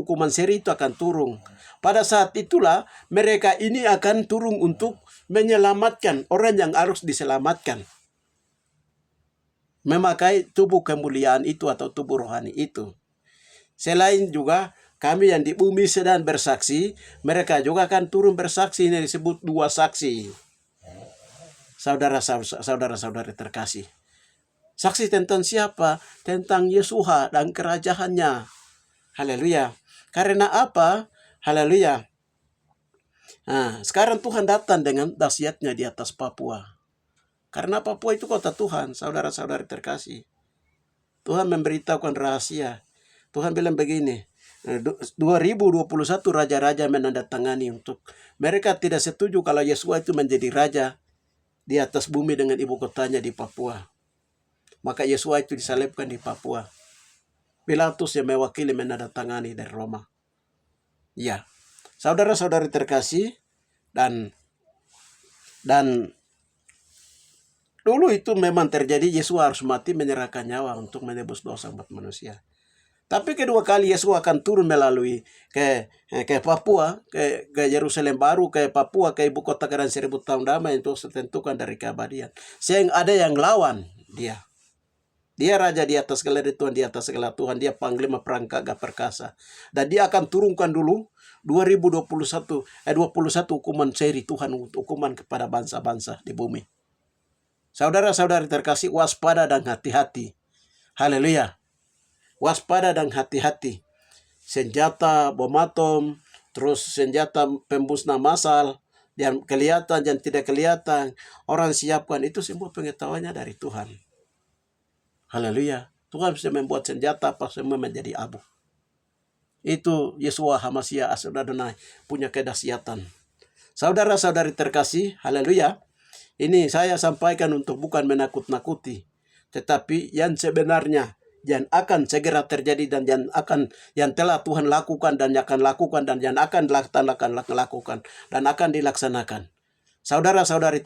kuman seri itu akan turun. Pada saat itulah mereka ini akan turun untuk menyelamatkan orang yang harus diselamatkan. Memakai tubuh kemuliaan itu atau tubuh rohani itu. Selain juga kami yang di bumi sedang bersaksi, mereka juga akan turun bersaksi. Ini disebut 2 saksi. Saudara-saudari terkasih. Saksi tentang siapa? Tentang Yeshua dan kerajaannya. Haleluya. Karena apa? Haleluya. Nah, sekarang Tuhan datang dengan dahsyatnya di atas Papua. Karena Papua itu kota Tuhan, saudara-saudari terkasih. Tuhan memberitahukan rahasia. Tuhan bilang begini, 2021 raja-raja menandatangani untuk mereka tidak setuju kalau Yeshua itu menjadi raja di atas bumi dengan ibu kotanya di Papua. Maka Yeshua itu disalibkan di Papua. Pilatus yang mewakili menandatangani dari Roma. Ya, saudara-saudari terkasih, dan dulu itu memang terjadi, Yeshua harus mati menyerahkan nyawa untuk menebus dosa umat manusia. Tapi kedua kali Yesus akan turun melalui ke Papua, ke Yerusalem baru, ke Papua, ke ibu kota kerajaan 1000 tahun damai untuk ditentukan dari keabadian. Sehingga ada yang lawan dia. Dia raja di atas segala Tuhan, di atas segala Tuhan. Dia panglima perang gagah perkasa. Dan dia akan turunkan dulu 2021 hukuman seri Tuhan, hukuman kepada bangsa-bangsa di bumi. Saudara-saudari terkasih, waspada dan hati-hati. Haleluya. Waspada dan hati-hati. Senjata bom atom, terus senjata pembusnah massal, yang kelihatan dan tidak kelihatan, orang siapkan, itu semua pengetahuannya dari Tuhan. Haleluya. Tuhan bisa membuat senjata apa semua menjadi abu. Itu Yeshua HaMashiach Adonai punya kedahsyatan. Saudara-saudari terkasih, haleluya. Ini saya sampaikan untuk bukan menakut-nakuti, tetapi yang sebenarnya yang akan segera terjadi dan yang telah Tuhan lakukan dan yang akan lakukan dan yang akan lakukan dan akan dilaksanakan. Saudara-saudari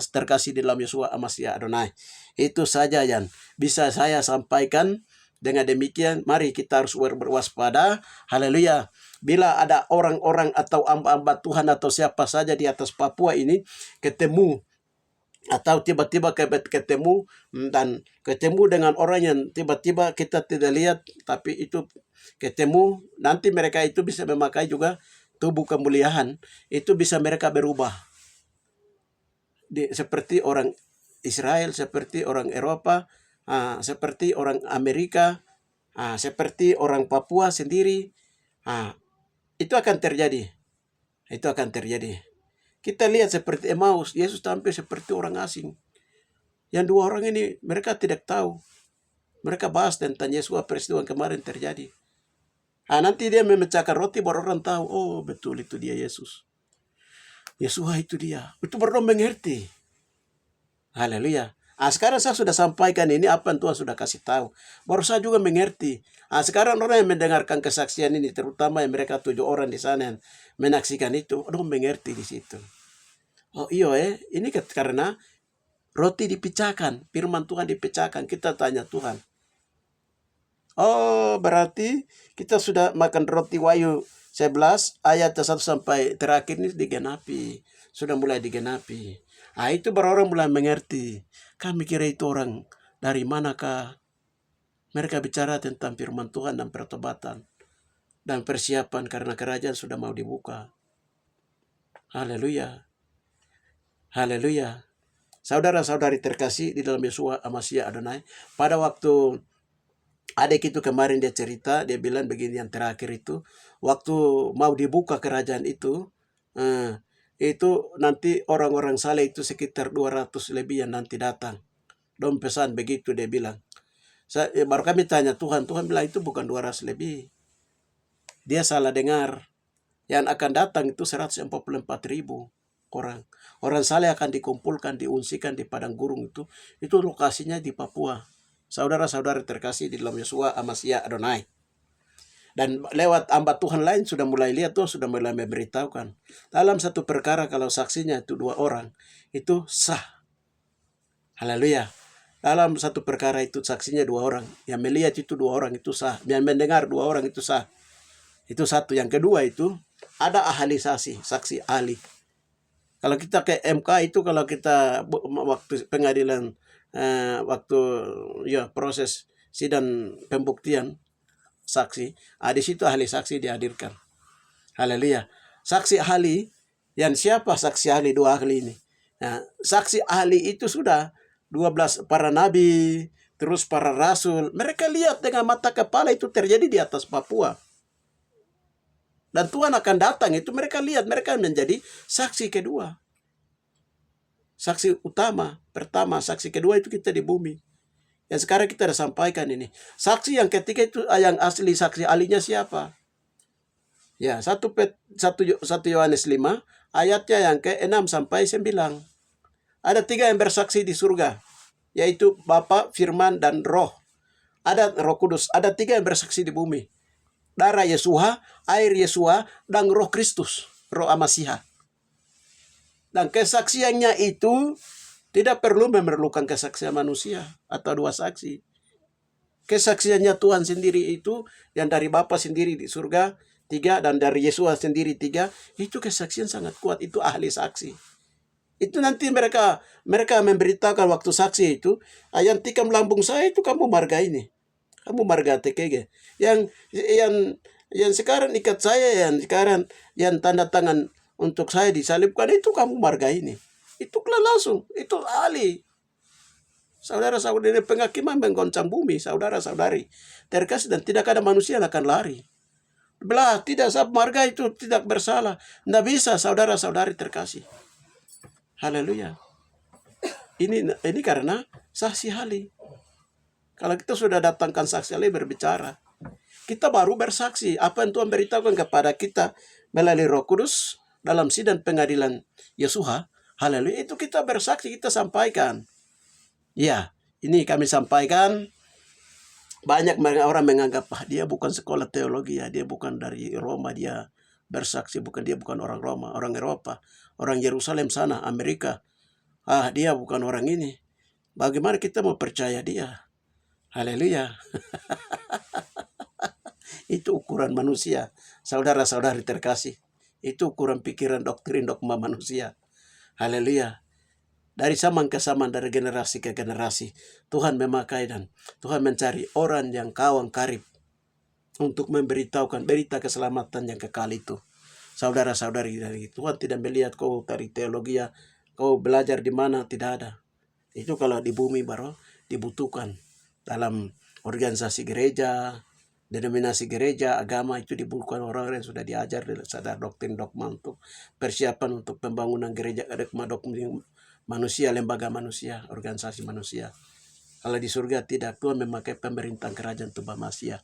terkasih di dalam Yeshua HaMashiach Adonai, itu saja yang bisa saya sampaikan. Dengan demikian, mari kita harus berwaspada. Haleluya. Bila ada orang-orang atau hamba-hamba Tuhan atau siapa saja di atas Papua ini ketemu, atau tiba-tiba ketemu dan ketemu dengan orang yang tiba-tiba kita tidak lihat, tapi itu ketemu, nanti mereka itu bisa memakai juga tubuh kemuliaan, itu bisa mereka berubah. Seperti orang Israel, seperti orang Eropa, seperti orang Amerika, seperti orang Papua sendiri, itu akan terjadi. Itu akan terjadi. Kita lihat seperti Emmaus, Yesus tampil seperti orang asing. Yang dua orang ini mereka tidak tahu. Mereka bahas tentang Yesus, peristiwa kemarin terjadi. Nanti dia memecahkan roti, baru orang tahu, oh betul itu dia Yesus. Yesus itu dia. Itu baru mengerti. Haleluya. Sekarang saya sudah sampaikan ini apa yang Tuhan sudah kasih tahu. Baru saya juga mengerti. Sekarang orang yang mendengarkan kesaksian ini, terutama yang mereka 7 orang di sana yang menyaksikan itu, orang mengerti di situ. Oh iya ini karena roti dipecahkan, firman Tuhan dipecahkan. Kita tanya Tuhan. Oh berarti kita sudah makan roti Wahyu 11 ayat 1 sampai terakhir ini digenapi. Sudah mulai digenapi. Itu baru orang mulai mengerti. Kami kira itu orang dari manakah? Mereka bicara tentang firman Tuhan dan pertobatan dan persiapan karena kerajaan sudah mau dibuka. Haleluya. Haleluya. Saudara-saudari terkasih di dalam Yeshua HaMashiach Adonai, pada waktu adik itu kemarin dia cerita, dia bilang begini yang terakhir itu, waktu mau dibuka kerajaan itu nanti orang-orang saleh itu sekitar 200 lebih yang nanti datang. Dom pesan begitu dia bilang. Baru kami tanya Tuhan bilang itu bukan 200 lebih. Dia salah dengar. Yang akan datang itu 144.000 orang. Orang saleh akan dikumpulkan, diungsikan di padang gurun itu. Itu lokasinya di Papua. Saudara-saudara terkasih di dalam Yeshua HaMashiach Adonai. Dan lewat hamba Tuhan lain sudah mulai lihat tuh, sudah mulai memberitahukan. Dalam satu perkara kalau saksinya itu 2 orang, itu sah. Haleluya. Dalam satu perkara itu saksinya 2 orang. Yang melihat itu 2 orang itu sah. Yang mendengar 2 orang itu sah. Itu satu. Yang kedua itu ada ahli saksi ahli. Kalau kita ke MK itu, kalau kita waktu pengadilan, waktu proses sidang pembuktian saksi, di situ ahli saksi dihadirkan. Haleluya. Saksi ahli, yang siapa saksi ahli 2 ahli ini? Saksi ahli itu sudah 12 para nabi, terus para rasul. Mereka lihat dengan mata kepala itu terjadi di atas Papua. Dan Tuhan akan datang, itu mereka lihat, mereka menjadi saksi kedua. Saksi utama, pertama, saksi kedua itu kita di bumi. Yang sekarang kita sudah sampaikan ini. Saksi yang ketiga itu yang asli, saksi ahlinya siapa? Ya, 1 Yohanes 5 ayatnya yang ke-6 sampai 9. Ada 3 yang bersaksi di surga, yaitu Bapa, Firman, dan Roh. Ada Roh Kudus. Ada 3 yang bersaksi di bumi. Darah Yeshua, air Yeshua, dan Roh Kristus, Roh HaMashiach. Dan kesaksiannya itu tidak perlu memerlukan kesaksian manusia atau 2 saksi. Kesaksiannya Tuhan sendiri itu, yang dari Bapa sendiri di surga 3, dan dari Yesus sendiri 3, itu kesaksian sangat kuat, itu ahli saksi. Itu nanti mereka memberitakan waktu saksi itu, yang tikam lambung saya itu kamu marga ini. Kamu marga TKG. Yang sekarang ikat saya, yang sekarang yang tanda tangan untuk saya disalibkan itu kamu marga ini. Itu langsung, itu ahli. Saudara-saudari penghakiman menggoncang bumi, saudara-saudari terkasih, dan tidak ada manusia yang akan lari. Belah, tidak, marga itu tidak bersalah. Tidak bisa, saudara-saudari terkasih. Haleluya. Ini karena saksi ahli. Kalau kita sudah datangkan saksi ahli berbicara, kita baru bersaksi apa yang Tuhan beritahukan kepada kita melalui Roh Kudus dalam sidang pengadilan Yesuha. Haleluya, itu kita bersaksi, kita sampaikan. Ya, ini kami sampaikan. Banyak orang menganggap dia bukan sekolah teologi, ya, dia bukan dari Roma, dia bersaksi dia bukan orang Roma, orang Eropa, orang Yerusalem sana, Amerika. Dia bukan orang ini. Bagaimana kita mau percaya dia? Haleluya. Itu ukuran manusia, saudara-saudari terkasih. Itu ukuran pikiran, doktrin, dogma manusia. Haleluya. Dari zaman ke zaman, dari generasi ke generasi, Tuhan memakai dan Tuhan mencari orang yang kawan karib untuk memberitahukan berita keselamatan yang kekal itu. Saudara-saudari, dari Tuhan tidak melihat kau dari teologi, kau belajar di mana, tidak ada. Itu kalau di bumi baru dibutuhkan dalam organisasi gereja, denominasi gereja, agama, itu dibutuhkan orang-orang yang sudah diajar sadar doktrin dogma untuk persiapan untuk pembangunan gereja, dogma manusia, lembaga manusia, organisasi manusia. Kalau di surga tidak, Tuhan memakai pemerintahan kerajaan Tuhan Masia.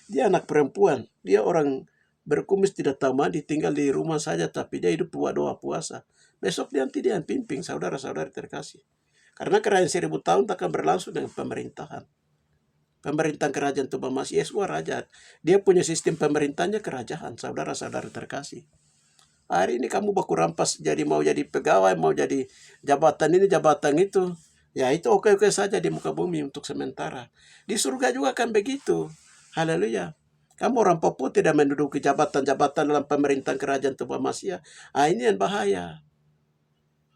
Dia anak perempuan, dia orang berkumis, tidak tahu mandi, tinggal di rumah saja, tapi dia hidup doa puasa. Besok nanti dia yang pimpin, saudara-saudari terkasih. Karena kerajaan 1000 tahun tak akan berlangsung dengan pemerintahan. Pemerintahan kerajaan Tuhan Masia, Yesus raja. Dia punya sistem pemerintahnya kerajaan, saudara-saudari terkasih. Hari ini kamu baku rampas, mau jadi pegawai, mau jadi jabatan ini, jabatan itu. Ya itu oke-oke saja di muka bumi untuk sementara. Di surga juga kan begitu. Haleluya. Kamu orang Papua tidak menduduki jabatan-jabatan dalam pemerintahan kerajaan Tuhan Masia. Ini yang bahaya.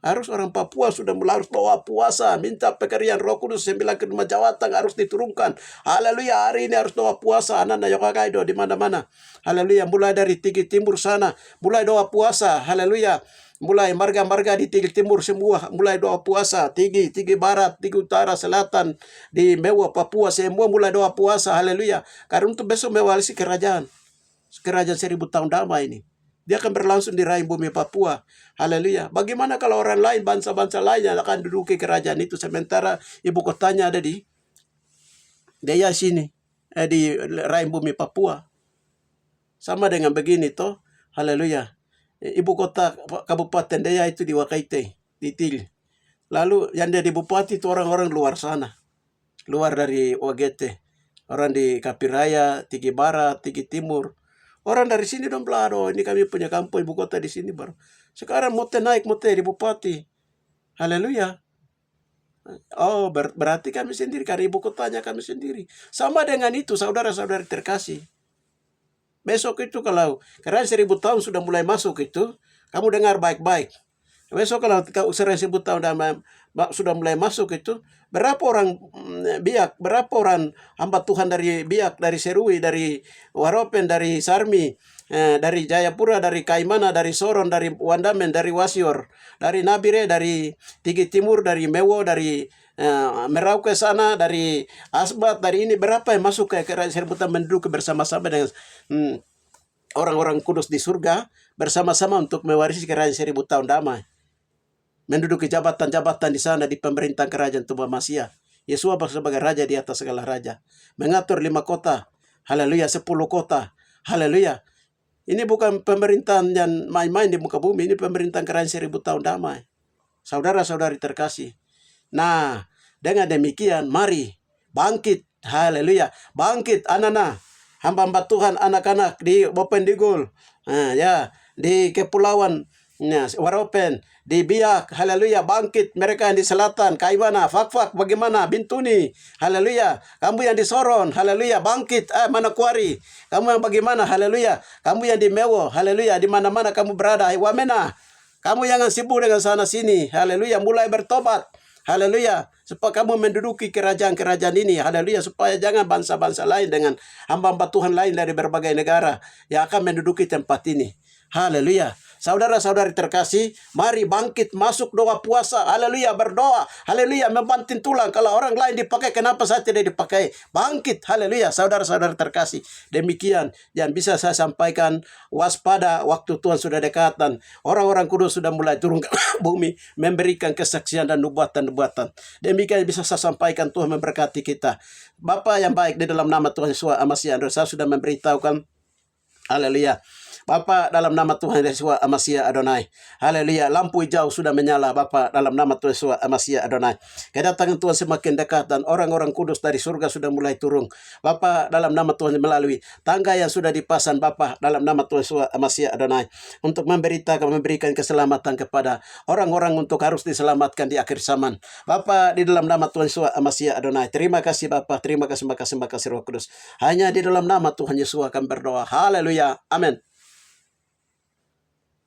Harus orang Papua sudah mulai harus doa puasa, minta pekerjaan Roh Kudus 9 kelima jawatan harus diturunkan. Haleluya, hari ini harus doa puasa, anak-anak Yokakaido di mana-mana. Haleluya, mulai dari Tigi Timur sana, mulai doa puasa. Haleluya. Mulai marga-marga di Tigi Timur semua mulai doa puasa, Tigi Barat, Tigi Utara, Selatan, di Mewa, Papua semua mulai doa puasa. Haleluya. Karena untuk besok mewarisi kerajaan 1000 tahun damai ini. Dia akan berlangsung di rahim bumi Papua. Haleluya. Bagaimana kalau orang lain, bangsa-bangsa lain yang akan duduki kerajaan itu, sementara ibu kotanya ada di Daya sini, di rahim bumi Papua. Sama dengan begini toh. Haleluya. Ibu kota Kabupaten Daya itu di Wakaite, di Til. Lalu yang jadi bupati itu orang-orang luar sana. Luar dari Wagete. Orang di Kapiraya, Tigi Barat, Tigi Timur. Orang dari sini dong belado, ini kami punya kampung ibu kota di sini baru. Sekarang mau naik di bupati. Haleluya. Oh, berarti kami sendiri, karena ibu kotanya kami sendiri. Sama dengan itu, saudara-saudari terkasih. Besok itu kalau kerajaan 1000 tahun sudah mulai masuk itu, kamu dengar baik-baik. Besok kalau 1000 tahun sudah mulai masuk itu, berapa orang Biak, berapa orang hamba Tuhan dari Biak, dari Serui, dari Waropen, dari Sarmi, dari Jayapura, dari Kaimana, dari Soron, dari Wandamen, dari Wasior, dari Nabire, dari Tigi Timur, dari Mewo, dari Merauke sana, dari Asbat, dari ini, berapa yang masuk ke kerajaan 1000 tahun menduduki bersama-sama dengan orang-orang kudus di surga, bersama-sama untuk mewarisi kerajaan 1000 tahun damai. Menduduki jabatan-jabatan di sana di pemerintahan kerajaan Tuhan Masia. Yesus sebagai raja di atas segala raja. Mengatur 5 kota. Haleluya, 10 kota. Haleluya. Ini bukan pemerintahan yang main-main di muka bumi. Ini pemerintahan kerajaan 1000 tahun damai. Saudara-saudari terkasih. Nah, dengan demikian mari bangkit. Haleluya. Bangkit anak-anak. Hamba-hamba Tuhan, anak-anak di Bopendigul. Di Kepulauan Waropen, di Biak, haleluya, bangkit. Mereka yang di selatan, Kaimana, Fakfak, bagaimana, Bintuni, haleluya. Kamu yang di Soron, haleluya, bangkit. Manokwari, kamu yang bagaimana, haleluya. Kamu yang di Mewo, haleluya, di mana-mana kamu berada, Wamena, Kamu jangan sibuk dengan sana sini. Haleluya, mulai bertobat. Haleluya, supaya kamu menduduki kerajaan-kerajaan ini. Haleluya, supaya jangan bangsa-bangsa lain dengan hamba-hamba Tuhan lain dari berbagai negara yang akan menduduki tempat ini. Haleluya. Saudara-saudari terkasih, mari bangkit masuk doa puasa. Haleluya, berdoa. Haleluya, membanting tulang. Kalau orang lain dipakai, kenapa saya tidak dipakai? Bangkit. Haleluya, saudara-saudari terkasih. Demikian yang bisa saya sampaikan. Waspada, waktu Tuhan sudah dekat dan orang-orang kudus sudah mulai turun ke bumi, memberikan kesaksian dan nubuatan-nubuatan. Demikian yang bisa saya sampaikan. Tuhan memberkati kita. Bapa yang baik, di dalam nama Tuhan Yesus Al-Masih, saya sudah memberitahukan. Haleluya. Bapa, dalam nama Tuhan Yesus Al-Masih Adonai. Haleluya. Lampu hijau sudah menyala Bapa, dalam nama Tuhan Yesus Al-Masih Adonai. Kedatangan Tuhan semakin dekat dan orang-orang kudus dari surga sudah mulai turun. Bapa, dalam nama Tuhan melalui tangga yang sudah dipasang Bapa, dalam nama Tuhan Yesus Al-Masih Adonai. Untuk memberikan keselamatan kepada orang-orang untuk harus diselamatkan di akhir zaman. Bapa, di dalam nama Tuhan Yesus Al-Masih Adonai. Terima kasih Bapa, terima kasih Roh Kudus. Hanya di dalam nama Tuhan Yesus akan berdoa. Haleluya. Amin.